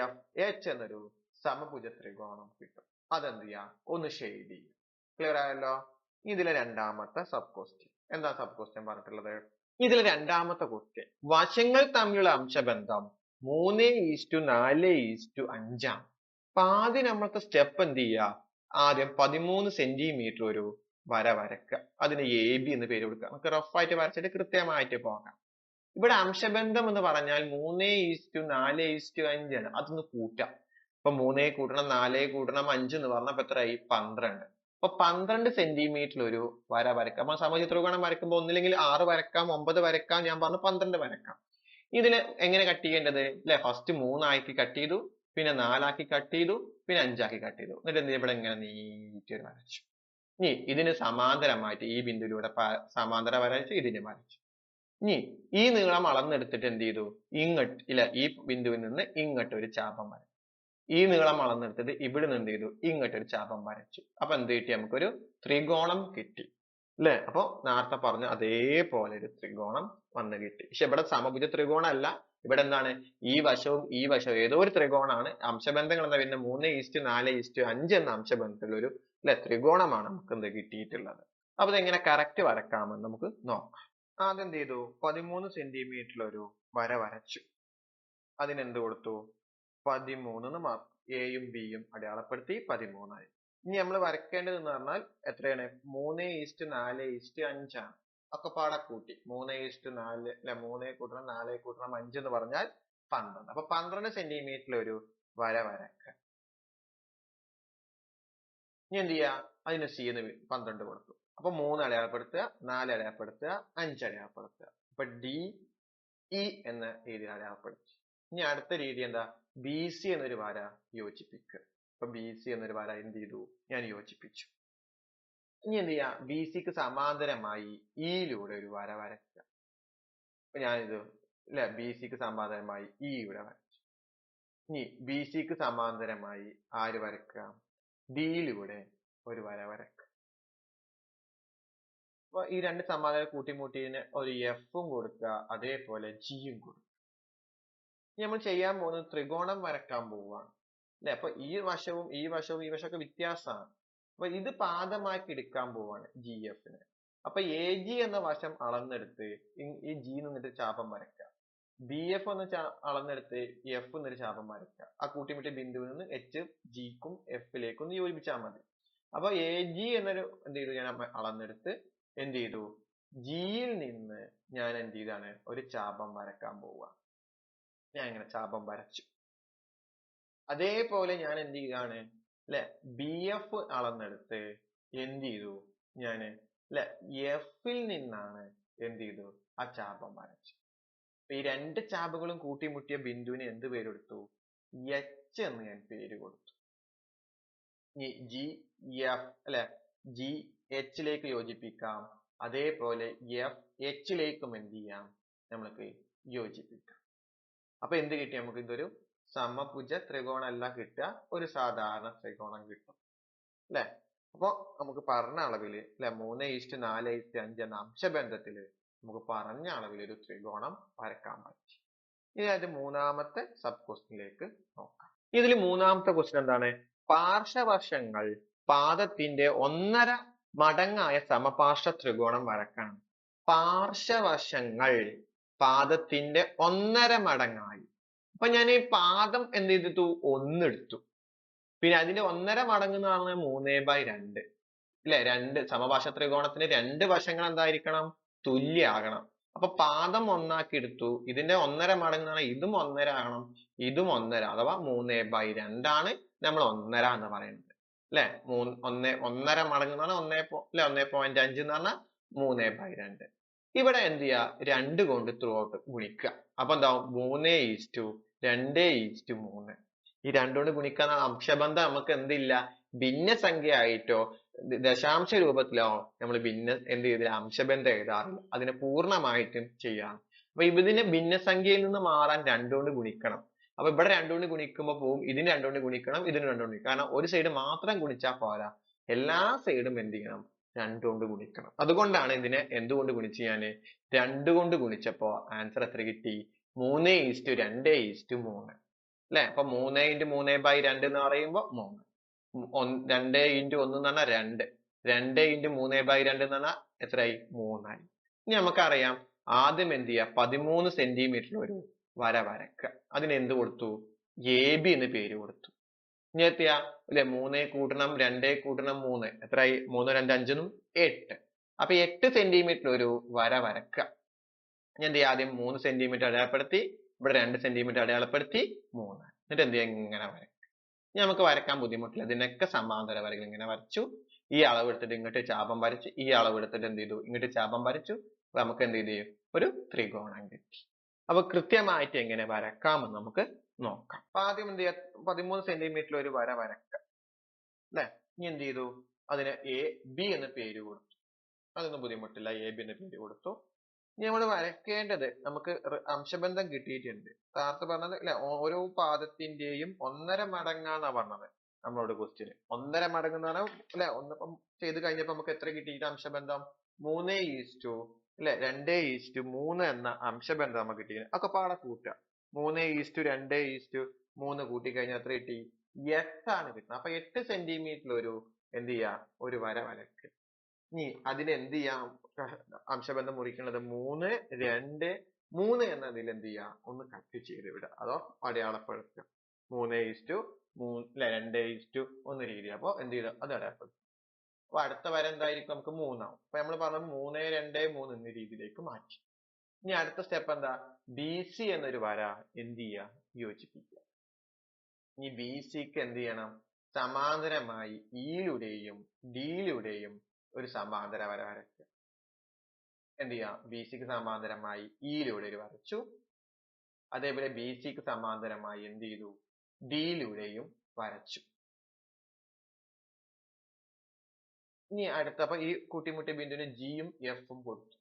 എഫ് എച്ച് എന്നൊരു സമഭുജ ത്രികോണം കിട്ടും. അതെന്ത് ചെയ്യാം? ഒന്ന് ഷെയ്ഡ് ചെയ്യും. ക്ലിയർ ആയല്ലോ? ഇതിലെ രണ്ടാമത്തെ സബ് ക്വസ്റ്റ്യൻ. എന്താ സബ് ക്വസ്റ്റ്യൻ പറഞ്ഞിട്ടുള്ളത്? ഇതിലെ രണ്ടാമത്തെ ക്വസ്റ്റ്യൻ, വശങ്ങൾ തമ്മിലുള്ള അംശബന്ധം 3:4:5 ആണ്. അപ്പൊ ആദ്യം നമ്മളത്തെ സ്റ്റെപ്പ് എന്ത് ചെയ്യുക? ആദ്യം 13 സെന്റിമീറ്റർ ഒരു വര വരക്കുക. അതിന് എ ബി എന്ന് പേര് കൊടുക്കുക. നമുക്ക് റഫായിട്ട് വരച്ചിട്ട് കൃത്യമായിട്ട് പോകാം. ഇവിടെ അംശബന്ധം എന്ന് പറഞ്ഞാൽ 3:4:5 ആണ്. അതൊന്ന് കൂട്ടാം. അപ്പൊ 3 കൂട്ടണം 4 കൂട്ടണം 5 എന്ന് പറഞ്ഞപ്പോ എത്രയായി? 12. അപ്പൊ 12 സെന്റിമീറ്ററിൽ ഒരു വര വരക്കാം. അപ്പൊ സമഭുജ ത്രികോണം വരയ്ക്കുമ്പോൾ ഒന്നില്ലെങ്കിൽ 6 വരക്കാം, 9 വരക്കാം, ഞാൻ പറഞ്ഞു 12 വരക്കാം. ഇതിന് എങ്ങനെ കട്ട് ചെയ്യേണ്ടത്? അല്ലെ? ഫസ്റ്റ് 3 ആക്കി കട്ട് ചെയ്തു, പിന്നെ 4 ആക്കി കട്ട് ചെയ്തു, പിന്നെ 5 ആക്കി കട്ട് ചെയ്തു. എന്നിട്ട് എന്ത് ഇവിടെ ഇങ്ങനെ നീട്ടി വരച്ചു. ഇനി ഇതിന് സമാന്തരമായിട്ട് ഈ ബിന്ദുവിലൂടെ സമാന്തര വരച്ചു, ഇതിന് വരച്ചു. ഇനി ഈ നീളം അളന്നെടുത്തിട്ട് എന്ത് ചെയ്തു? ഇങ്ങോട്ട് ഈ ബിന്ദുവിൽ നിന്ന് ഇങ്ങോട്ട് ഒരു ചാപം വരച്ചു. ഈ നീളം അളന്നെടുത്തിട്ട് ഇവിടെ നിന്ന് എന്ത് ചെയ്തു? ഇങ്ങോട്ടൊരു ചാപം വരച്ചു. അപ്പൊ എന്ത് കിട്ടി? നമുക്കൊരു ത്രികോണം കിട്ടി അല്ലെ? അപ്പൊ നേരത്തെ പറഞ്ഞ അതേപോലെ ഒരു ത്രികോണം വന്ന് കിട്ടി. പക്ഷെ ഇവിടെ സമഭുജ ത്രികോണം അല്ല. ഇവിടെ എന്താണ്? ഈ വശവും ഈ വശവും ഏതോ ഒരു ത്രികോണമാണ്. അംശബന്ധങ്ങൾ എന്താ? പിന്നെ 3:4:5 എന്ന അംശബന്ധത്തിലുള്ള ഒരു ത്രികോണമാണ് നമുക്ക് എന്ത് കിട്ടിയിട്ടുള്ളത്. അപ്പൊ ഇതെങ്ങനെ കറക്റ്റ് വരക്കാമെന്ന് നമുക്ക് നോക്കാം. ആദ്യം എന്ത് ചെയ്തു? 13 സെന്റിമീറ്ററിൽ ഒരു വര വരച്ചു. അതിനെന്ത് കൊടുത്തു? 13 മാർക്ക്. എയും ബിയും അടയാളപ്പെടുത്തി 13 ആയി. ഇനി നമ്മൾ വരയ്ക്കേണ്ടത് എന്ന് പറഞ്ഞാൽ എത്രയാണ്? 3:4:5 ആണ്. ഒക്കെ പാടെ കൂട്ടി 3:4 3 കൂട്ടണം 4 കൂട്ടണം 5 എന്ന് പറഞ്ഞാൽ 12. അപ്പൊ 12 സെന്റിമീറ്ററിൽ ഒരു വര വരക്കുക. ഇനി എന്ത് ചെയ്യാ? അതിന് സി എന്ന് 12 കൊടുത്തു. അപ്പൊ 3 അടയാളപ്പെടുത്തുക, 4 അടയാളപ്പെടുത്തുക, 5 അടയാളപ്പെടുത്തുക. അപ്പൊ ഡി ഇ എന്ന രീതിയിൽ അടയാളപ്പെടുത്തി. ഇനി അടുത്ത രീതി എന്താ? ബി സി എന്നൊരു വര യോജിപ്പിക്കുക. അപ്പൊ ബി സി എന്നൊരു വര എന്ത് ചെയ്തു? ഞാൻ യോജിപ്പിച്ചു. ഇനി എന്ത് ചെയ്യാ? ബി സിക്ക് സമാന്തരമായി ഇയിലൂടെ ഒരു വര വരയ്ക്കുക. അപ്പൊ ഞാനിത് ബി സിക്ക് സമാന്തരമായി ഇയുടെ വരച്ചു. ഇനി ബി സിക്ക് സമാന്തരമായി ആര് വരക്കുക? ഡിയിലൂടെ ഒരു വര വരക്കുക. അപ്പൊ ഈ രണ്ട് സമാന്തരം കൂട്ടിമുട്ടിന് ഒരു എഫും കൊടുക്കുക, അതേപോലെ ജിയും കൊടുക്കുക. നമ്മൾ ചെയ്യാൻ പോകുന്നത് ത്രികോണം വരക്കാൻ പോവുകയാണ് അല്ലെ? അപ്പൊ ഈ വശവും ഈ വശവും ഈ വശമൊക്കെ വ്യത്യാസമാണ്. അപ്പൊ ഇത് പാദമാക്കി എടുക്കാൻ പോവാണ് ജി എഫിന്. അപ്പൊ എ ജി എന്ന വശം അളന്നെടുത്ത് ഈ ജി നിന്നിട്ട് ചാപം വരയ്ക്കുക. ബി എഫ് എന്ന് അളന്നെടുത്ത് എഫ് എന്നൊരു ചാപം വരയ്ക്കുക. ആ കൂട്ടിമുട്ടിയ ബിന്ദുവിൽ നിന്ന് എച്ച് ജിക്കും എഫിലേക്കും ഒന്ന് യോജിപ്പിച്ചാൽ മതി. അപ്പൊ എ ജി എന്നൊരു എന്ത് ചെയ്തു ഞാൻ അളന്നെടുത്ത് എന്ത് ചെയ്തു ജിയിൽ നിന്ന് ഞാൻ എന്ത് ചെയ്താണ് ഒരു ചാപം വരക്കാൻ പോവുക. ഞാൻ ഇങ്ങനെ ചാപം വരച്ചു. അതേപോലെ ഞാൻ എന്ത് ചെയ്താണ് അല്ലെ ബി എഫ് അളന്നെടുത്ത് എന്ത് ചെയ്തു ഞാന് അല്ലെ എഫിൽ നിന്നാണ് എന്ത് ചെയ്തു ആ ചാപം വരച്ചു. ഈ രണ്ട് ചാപുകളും കൂട്ടിമുട്ടിയ ബിന്ദുവിന് എന്ത് പേര് കൊടുത്തു? എച്ച് എന്ന് ഞാൻ പേര് കൊടുത്തു. ഈ ജി എഫ് അല്ലെ ജി എച്ചിലേക്ക് യോജിപ്പിക്കാം, അതേപോലെ എഫ് എച്ചിലേക്കും എന്ത് ചെയ്യാം നമ്മൾക്ക് യോജിപ്പിക്കാം. അപ്പൊ എന്ത് കിട്ടി നമുക്ക്? ഇതൊരു സമഭുജ ത്രികോണമല്ല കിട്ടുക, ഒരു സാധാരണ ത്രികോണം കിട്ടും അല്ലെ. അപ്പൊ നമുക്ക് പറഞ്ഞ അളവില് അല്ലെ 3:4:5 എന്ന അംശബന്ധത്തില് നമുക്ക് പറഞ്ഞ അളവിൽ ഒരു ത്രികോണം വരക്കാൻ പറ്റി. ഇനി അത് മൂന്നാമത്തെ സബ് ക്വസ്റ്റ്യനിലേക്ക് നോക്കാം. ഇതിൽ മൂന്നാമത്തെ ക്വസ്റ്റ്യൻ എന്താണ്? പാർശ്വവശങ്ങൾ പാദത്തിന്റെ 1.5 മടങ്ങായ സമപാർശ്വ ത്രികോണം വരക്കണം. പാർശ്വവശങ്ങൾ പാദത്തിന്റെ 1.5 മടങ്ങായി. അപ്പൊ ഞാൻ ഈ പാദം എന്ത് ചെയ്തിട്ടു? 1 എടുത്തു. പിന്നെ അതിന്റെ 1.5 മടങ്ങ് എന്ന് പറഞ്ഞാൽ 3/2 അല്ലെ. രണ്ട് സമപാർശ്വ ത്രികോണത്തിന് രണ്ട് വശങ്ങൾ എന്തായിരിക്കണം? തുല്യാകണം. അപ്പൊ പാദം 1 ആക്കി എടുത്തു. ഇതിന്റെ 1.5 മടങ്ങ് എന്ന് പറഞ്ഞാൽ ഇതും 1.5 ആകണം, ഇതും 1.5, അഥവാ 3/2 ആണ് നമ്മൾ 1.5 എന്ന് പറയുന്നത് അല്ലെ. 1.5 മടങ്ങ് എന്ന് പറഞ്ഞാൽ 1.5 എന്ന് പറഞ്ഞാൽ 3/2. ഇവിടെ എന്ത് ചെയ്യാ? 2 കൊണ്ട് ത്രൂ ഔട്ട് ഗുണിക്കുക. അപ്പൊ എന്താവും? 3:2:3. ഈ 2 കൊണ്ട് ഗുണിക്കാൻ അംശബന്ധം നമുക്ക് എന്തില്ല? ഭിന്നസംഖ്യ ആയിട്ടോ ദശാംശ രൂപത്തിലോ നമ്മൾ എന്ത് ചെയ്തില്ല? അംശബന്ധം എഴുതാറില്ല. അതിനെ പൂർണ്ണമായിട്ടും ചെയ്യാം. അപ്പൊ ഇതിനെ ഭിന്നസംഖ്യയിൽ നിന്ന് മാറാൻ 2 കൊണ്ട് ഗുണിക്കണം. അപ്പൊ ഇവിടെ 2 കൊണ്ട് ഗുണിക്കുമ്പോൾ പോവും, ഇതിന് 2 കൊണ്ട് ഗുണിക്കണം, ഇതിന് 2 കൊണ്ട് ഗുണിക്കണം. കാരണം ഒരു സൈഡ് മാത്രം ഗുണിച്ചാൽ പോരാ, എല്ലാ സൈഡും എന്ത് ചെയ്യണം? 2 കൊണ്ട് ഗുണിക്കണം. അതുകൊണ്ടാണ് ഇതിനെ എന്തുകൊണ്ട് ഗുണിച്ച് ഞാന് 2 കൊണ്ട് ഗുണിച്ചപ്പോ ആൻസർ എത്ര കിട്ടി? 3:2:3 അല്ലെ. അപ്പൊ 3:3/2 എന്ന് പറയുമ്പോ 3, 2:1 എന്ന് പറഞ്ഞാൽ 2, 2:3/2 എന്ന് പറഞ്ഞാൽ എത്രയായി? 3 ആയി. ഇനി നമുക്കറിയാം ആദ്യം എന്ത് ചെയ്യുക? 13 സെന്റിമീറ്റർ ഒരു വര വരക്കുക. അതിന് എന്ത് കൊടുത്തു? എ ബി എന്ന് പേര് കൊടുത്തു. ഇനി എത്തിയാ അല്ലെ 3 കൂട്ടണം 2 കൂട്ടണം 3 എത്രയായി? 3 2 5 8. അപ്പൊ 8 സെന്റിമീറ്റർ ഒരു വര വരക്കുക. ഞാൻ എന്ത് ചെയ്യാം? ആദ്യം 3 സെന്റിമീറ്റർ അടയാളപ്പെടുത്തി, ഇവിടെ 2 സെന്റിമീറ്റർ അടയാളപ്പെടുത്തി, 3. എന്നിട്ട് എന്ത് ചെയ്യാം? ഇങ്ങനെ വരയ്ക്കും. ഇനി നമുക്ക് വരക്കാൻ ബുദ്ധിമുട്ടില്ല, ഇതിനൊക്കെ സമാന്തര വരകൾ ഇങ്ങനെ വരച്ചു. ഈ അളവ് എടുത്തിട്ട് ഇങ്ങോട്ട് ചാപം വരച്ചു, ഈ അളവ് എടുത്തിട്ട് എന്ത് ചെയ്തു? ഇങ്ങോട്ട് ചാപം വരച്ചു. അപ്പൊ നമുക്ക് എന്ത് ചെയ്യും? ഒരു ത്രികോണം കിട്ടി. അപ്പൊ കൃത്യമായിട്ട് എങ്ങനെ വരക്കാമെന്ന് നമുക്ക് നോക്കാം. അപ്പൊ ആദ്യം എന്ത് ചെയ്യാം? 13 സെന്റിമീറ്റർ ഒരു വര വരക്കുക അല്ലെ. ഇനി എന്ത് ചെയ്തു? അതിന് എ ബി എന്ന് പേര് കൊടുത്തു. അതൊന്നും ബുദ്ധിമുട്ടില്ല, എ ബി എന്ന് പേര് കൊടുത്തു. ഇനി നമ്മൾ വരയ്ക്കേണ്ടത്, നമുക്ക് അംശബന്ധം കിട്ടിയിട്ടുണ്ട്. നേരത്തെ പറഞ്ഞത് അല്ലെ, ഓരോ പാദത്തിന്റെയും 1.5 മടങ്ങാന്നാ പറഞ്ഞത് നമ്മളോട് ക്വസ്റ്റ്യന്. 1.5 മടങ്ങ് എന്ന് പറഞ്ഞാൽ അല്ലെ, ഒന്നിപ്പം ചെയ്ത് കഴിഞ്ഞപ്പോ നമുക്ക് എത്ര കിട്ടിയിട്ട് അംശബന്ധം? 3:2:3 എന്ന അംശബന്ധം നമുക്ക് കിട്ടിയത്. ഒക്കെ പാടെ കൂട്ടുക. 3:2:3 കൂട്ടി കഴിഞ്ഞാൽ എത്ര കിട്ടി? 8 ആണ് കിട്ടുന്നത്. അപ്പൊ 8 സെന്റിമീറ്റർ ഒരു എന്ത് ചെയ്യാ? ഒരു വര വരയ്ക്കുക. ഇനി അതിന് എന്ത് ചെയ്യാം? അംശബന്ധം മുറിക്കുന്നത് 3, 2, 3 എന്നതിൽ എന്ത് ചെയ്യാ? ഒന്ന് കട്ട് ചെയ്ത് വിടുക, അതോ അടയാളപ്പെടുത്തുക. 3:3 2:1 രീതി. അപ്പൊ എന്ത് ചെയ്തു? അത് അടയാളപ്പെടുത്തും. അപ്പൊ അടുത്ത വര എന്തായിരിക്കും? നമുക്ക് 3 ആവും. അപ്പൊ നമ്മൾ പറഞ്ഞു 3, 2, 3 എന്ന രീതിയിലേക്ക് മാറ്റി. ഇനി അടുത്ത സ്റ്റെപ്പ് എന്താ? ബി സി എന്നൊരു വര എന്ത് ചെയ്യുക? യോജിപ്പിക്കുക. ഇനി ബി സിക്ക് എന്ത് ചെയ്യണം? സമാന്തരമായി ഇയിലൂടെയും ഡിയിലൂടെയും ഒരു സമാന്തര വര വരയ്ക്കുക. എന്ത് ചെയ്യാം? ബി സിക്ക് സമാന്തരമായി ഇയിലൂടെ ഒരു വരച്ചു. അതേപോലെ ബി സിക്ക് സമാന്തരമായി എന്ത് ചെയ്തു? ഡിയിലൂടെയും വരച്ചു. ഇനി അടുത്ത, അപ്പൊ ഈ കൂട്ടിമുട്ടിയ ബിന്ദുവിന് ജിയും എഫും കൊടുത്തു.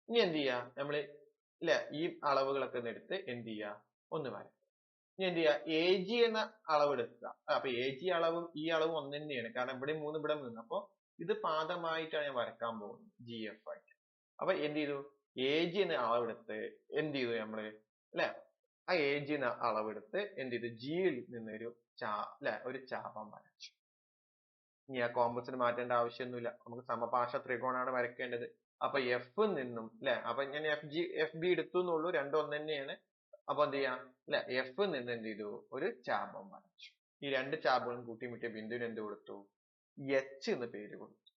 ഇനി എന്ത് ചെയ്യാ? നമ്മള് ഇല്ല ഈ അളവുകളൊക്കെ ഒന്ന് എടുത്ത് എന്ത് ചെയ്യാ? ഒന്ന് വരയ്ക്കുക. ഇനി എന്ത് ചെയ്യാ? എ ജി എന്ന അളവ് എടുക്കുക. അപ്പൊ എ ജി അളവും ഈ അളവും ഒന്ന് തന്നെയാണ്, കാരണം ഇവിടെ 3 ഇവിടെ 3. അപ്പൊ ഇത് പാദമായിട്ടാണ് ഞാൻ വരക്കാൻ പോകുന്നത്, ജി എഫ് ആയിട്ട്. അപ്പൊ എന്ത് ചെയ്തു? എ ജി എന്ന അളവെടുത്ത് എന്ത് ചെയ്തു നമ്മള് അല്ലെ, ആ എ ജി എന്ന അളവെടുത്ത് എന്ത് ചെയ്തു? ജിയിൽ നിന്നൊരു ഒരു ചാപം വരച്ചു. ഇനി ആ കോമ്പസിന് മാറ്റേണ്ട ആവശ്യമൊന്നുമില്ല, നമുക്ക് സമപാർശ്വ ത്രികോണമാണ് വരയ്ക്കേണ്ടത്. അപ്പൊ എഫ് നിന്നും അല്ലെ, അപ്പൊ ഞാൻ എഫ് ബി എടുത്തു എന്നുള്ളൂ, രണ്ടും ഒന്ന് തന്നെയാണ്. അപ്പൊ എന്ത് ചെയ്യാം? അല്ലെ, എഫ് നിന്ന് എന്ത് ചെയ്തു? ഒരു ചാപം വരച്ചു. ഈ രണ്ട് ചാപങ്ങളും കൂട്ടിമുട്ടിയ ബിന്ദുവിന് എന്ത് കൊടുത്തു? എച്ച് എന്ന് പേര് കൊടുത്തു.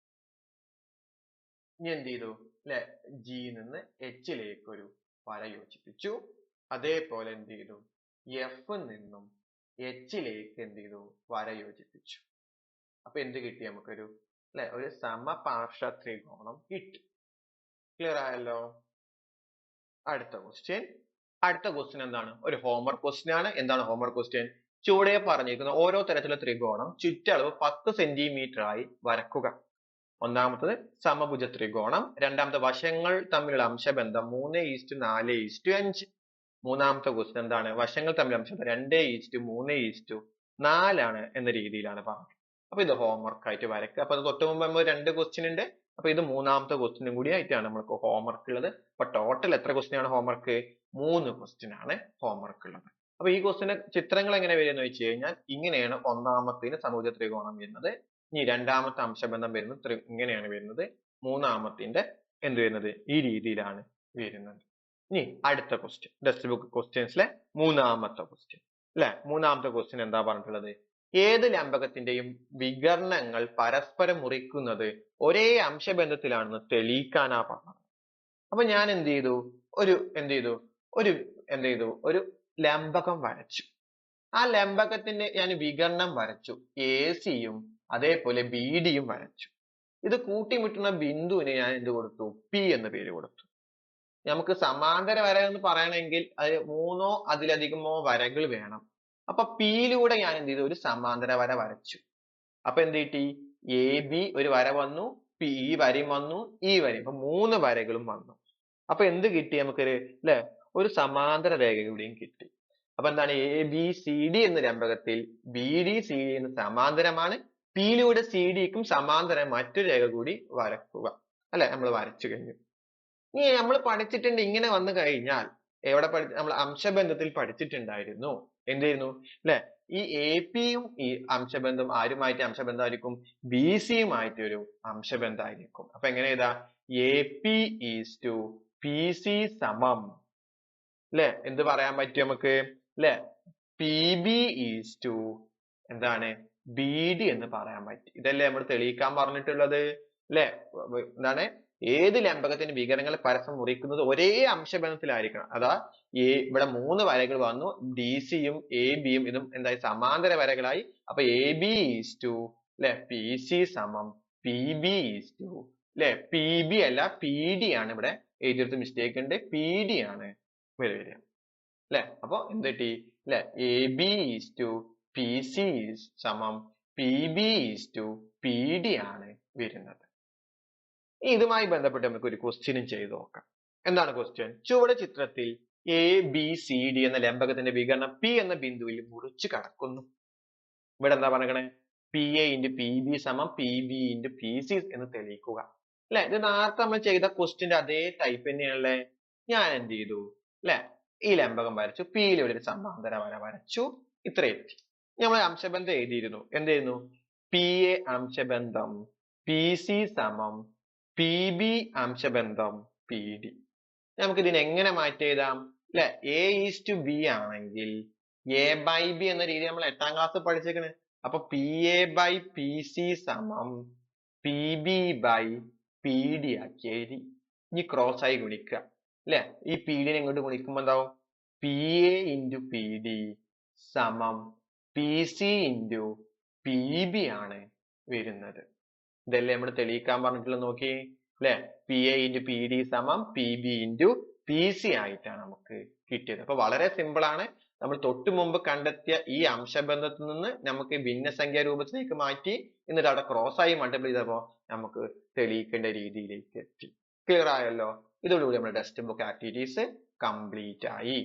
ഇനി എന്ത് ചെയ്തു അല്ലെ, ജി നിന്ന് എച്ചിലേക്ക് ഒരു വര യോജിപ്പിച്ചു. അതേപോലെ എന്ത് ചെയ്തു, എഫ് നിന്നും എച്ചിലേക്ക് എന്ത് ചെയ്തു, വര യോജിപ്പിച്ചു. അപ്പൊ എന്ത് കിട്ടി, നമുക്കൊരു അല്ലെ ഒരു സമപാർശ്വ ത്രികോണം കിട്ടി. ക്ലിയർ ആയല്ലോ. അടുത്ത ക്വസ്റ്റ്യൻ എന്താണ്, ഒരു ഹോംവർക്ക് ക്വസ്റ്റ്യൻ ആണ്. എന്താണ് ഹോംവർക്ക് ക്വസ്റ്റ്യൻ? ചുവടെ പറഞ്ഞിരിക്കുന്ന ഓരോ തരത്തിലുള്ള ത്രികോണം ചുറ്റളവ് 10 സെന്റിമീറ്റർ ആയി വരക്കുക. ഒന്നാമത്തത് സമഭുജ ത്രികോണം, രണ്ടാമത്തെ വശങ്ങൾ തമ്മിലുള്ള അംശബന്ധം 3:4:5. മൂന്നാമത്തെ ക്വസ്റ്റ്യൻ എന്താണ്, വശങ്ങൾ തമ്മിലുള്ള അംശബന്ധം 2:3:4 എന്ന രീതിയിലാണ് പറഞ്ഞത്. അപ്പൊ ഇത് ഹോംവർക്ക് ആയിട്ട് വരയ്ക്കുക. അപ്പൊ അത് തൊട്ട് മുമ്പ് നമ്മൾ 2 ക്വസ്റ്റ്യൻ ഉണ്ട്. അപ്പൊ ഇത് മൂന്നാമത്തെ ക്വസ്റ്റ്യനും കൂടി ആയിട്ടാണ് നമ്മൾക്ക് ഹോംവർക്ക് ഉള്ളത്. അപ്പൊ ടോട്ടൽ എത്ര ക്വസ്റ്റ്യൻ ആണ് ഹോംവർക്ക്? 3 ക്വസ്റ്റ്യൻ ആണ് ഹോംവർക്ക് ഉള്ളത്. അപ്പൊ ഈ ക്വസ്റ്റ്യന് ചിത്രങ്ങൾ എങ്ങനെ വരും എന്ന് വെച്ച് കഴിഞ്ഞാൽ, ഇങ്ങനെയാണ് ഒന്നാമത്തേന് സമഭുജ ത്രികോണം വരുന്നത്. ഇനി രണ്ടാമത്തെ അംശബന്ധം വരുന്നത് ഇങ്ങനെയാണ് വരുന്നത്. മൂന്നാമത്തിന്റെ എന്ത് വരുന്നത്, ഈ രീതിയിലാണ് വരുന്നത്. ഇനി അടുത്ത ക്വസ്റ്റ്യൻ, ടെക്സ്റ്റ് ബുക്ക് ക്വസ്റ്റ്യൻസിലെ മൂന്നാമത്തെ ക്വസ്റ്റ്യൻ അല്ലെ. മൂന്നാമത്തെ ക്വസ്റ്റ്യൻ എന്താ പറഞ്ഞിട്ടുള്ളത്? ഏത് ലംബകത്തിന്റെയും വികർണങ്ങൾ പരസ്പരം മുറിക്കുന്നത് ഒരേ അംശബന്ധത്തിലാണെന്ന് തെളിയിക്കാനാ പറഞ്ഞത്. അപ്പൊ ഞാൻ എന്ത് ചെയ്തു, ഒരു ലംബകം വരച്ചു. ആ ലംബകത്തിന്റെ ഞാൻ വികർണം വരച്ചു, എ സിയും അതേപോലെ ബി ഡിയും വരച്ചു. ഇത് കൂട്ടിമുട്ടുന്ന ബിന്ദുവിന് ഞാൻ എന്ത് കൊടുത്തു, പി എന്ന് പേര് കൊടുത്തു. നമുക്ക് സമാന്തര വര എന്ന് പറയണമെങ്കിൽ അത് 3 അതിലധികമോ വരകൾ വേണം. അപ്പൊ പിയിലൂടെ ഞാൻ എന്ത് ചെയ്തു, ഒരു സമാന്തര വര വരച്ചു. അപ്പൊ എന്ത് കിട്ടി, എ ബി ഒരു വര വന്നു, പി ഈ വരയും വന്നു, ഈ വരയും, അപ്പൊ 3 വരകളും വന്നു. അപ്പൊ എന്ത് കിട്ടി നമുക്കൊരു അല്ലെ, ഒരു സമാന്തര രേഖ കൂടിയും കിട്ടി. അപ്പൊ എന്താണ്, എ ബി സി ഡി എന്ന ലംബകത്തിൽ ബി ഡി സി ഡി എന്ന് സമാന്തരമാണ്. പിയിലൂടെ സി ഡിക്കും സമാന്തരം മറ്റൊരു രേഖ കൂടി വരക്കുക അല്ലെ. നമ്മൾ വരച്ചു കഴിഞ്ഞു. ഇനി നമ്മൾ പഠിച്ചിട്ടുണ്ട്, ഇങ്ങനെ വന്നു കഴിഞ്ഞാൽ എവിടെ നമ്മൾ അംശബന്ധത്തിൽ പഠിച്ചിട്ടുണ്ടായിരുന്നു. എന്തായിരുന്നു അല്ലെ, ഈ എ പിയും ഈ അംശബന്ധം ആരുമായിട്ട് അംശബന്ധമായിരിക്കും, ബി സിയുമായിട്ട് ഒരു അംശബന്ധമായിരിക്കും. അപ്പൊ എങ്ങനെ എഴുതാ, A P is to P C സമം അല്ലെ, എന്ത് പറയാൻ പറ്റും നമുക്ക് അല്ലെ, പി ബി ഈസ് ടു എന്താണ്, ബി ഡി എന്ന് പറയാൻ പറ്റും. ഇതല്ലേ നമ്മൾ തെളിയിക്കാൻ പറഞ്ഞിട്ടുള്ളത് അല്ലെ. എന്താണ്, ഏത് ലംബകത്തിന്റെ വികരണങ്ങൾ പരസ്പരം മുറിക്കുന്നത് ഒരേ അംശബന്ധത്തിലായിരിക്കണം. അതാ ഇവിടെ 3 വരകൾ വന്നു, ഡി സിയും എ ബിയും ഇതും എന്തായി, സമാന്തര വരകളായി. അപ്പൊ എ ബി ഈസ് ടു അല്ലെ പി സി സമം പി ബി ഈസ് ടു അല്ലെ, പി ബി അല്ല പി ഡി ആണ്, ഇവിടെ എഴുതിയെടുത്ത് മിസ്റ്റേക്ക് ഉണ്ട്, പി ഡി ആണ് വരിക അല്ലെ. അപ്പൊ എന്ത് കിട്ടി അല്ലെ, A B is to P C സമം P B is to P D ആണ് വരുന്നത്. ഇതുമായി ബന്ധപ്പെട്ട് നമുക്ക് ഒരു ക്വസ്റ്റ്യനും ചെയ്ത് നോക്കാം. എന്താണ് ക്വസ്റ്റ്യൻ? ചുവടെ ചിത്രത്തിൽ എ ബി സി ഡി എന്ന ലംബകത്തിന്റെ വികരണം പി എന്ന ബിന്ദുവിൽ മുറിച്ചു കടക്കുന്നു. ഇവിടെ എന്താ പറയണേ, P A into P B സമം P B into P C എന്ന് തെളിയിക്കുക അല്ലെ. ഇത് നേരത്തെ നമ്മൾ ചെയ്ത ക്വസ്റ്റ്യന്റെ അതേ ടൈപ്പ് തന്നെയാണല്ലേ. ഞാൻ എന്ത് ചെയ്തു അല്ലെ, ഈ ലംബകം വരച്ചു, പിയിലൂടെ ഒരു സമാന്തര വര വരച്ചു, ഇത്ര എത്തി. നമ്മൾ അംശബന്ധം എഴുതിയിരുന്നു, എന്തായിരുന്നു, പി എ അംശബന്ധം പി സി സമം പി ബി അംശബന്ധം പി ഡി. നമുക്ക് ഇതിനെ എങ്ങനെ മാറ്റി എഴുതാം അല്ലെ, എ ഈസ് ടു ബി ആണെങ്കിൽ എ ബൈ ബി എന്ന രീതി നമ്മൾ 8ാം ക്ലാസ് പഠിച്ചേക്കണ്. അപ്പൊ P A by P C സമം P B by P D ആക്കി എഴുതി. ഇനി ക്രോസ് ആയി ഗുണിക്കുക അല്ലെ, ഈ പി ഡിനെ ഇങ്ങോട്ട് ഗുണിക്കുമ്പോ എന്താവും, P A into P D സമം P C into P B ആണ് വരുന്നത്. ഇതല്ലേ നമ്മൾ തെളിയിക്കാൻ പറഞ്ഞിട്ടുള്ളത്, നോക്കി അല്ലെ. P A into P D സമം P B into P C ആയിട്ടാണ് നമുക്ക് കിട്ടിയത്. അപ്പൊ വളരെ സിമ്പിൾ ആണ്. നമ്മൾ തൊട്ടു മുമ്പ് കണ്ടെത്തിയ ഈ അംശബന്ധത്തിൽ നിന്ന് നമുക്ക് ഭിന്നസംഖ്യാ രൂപത്തിലേക്ക് മാറ്റി, എന്നിട്ട് അവിടെ ക്രോസ് ആയി മൾട്ടിപ്ലൈ ചെയ്തപ്പോ നമുക്ക് തെളിയിക്കേണ്ട രീതിയിലേക്ക് എത്തി. ക്ലിയർ ആയല്ലോ. ഇതോടുകൂടി നമ്മുടെ ടെക്സ്റ്റ് ബുക്ക് ആക്ടിവിറ്റീസ് കംപ്ലീറ്റ് ആയി.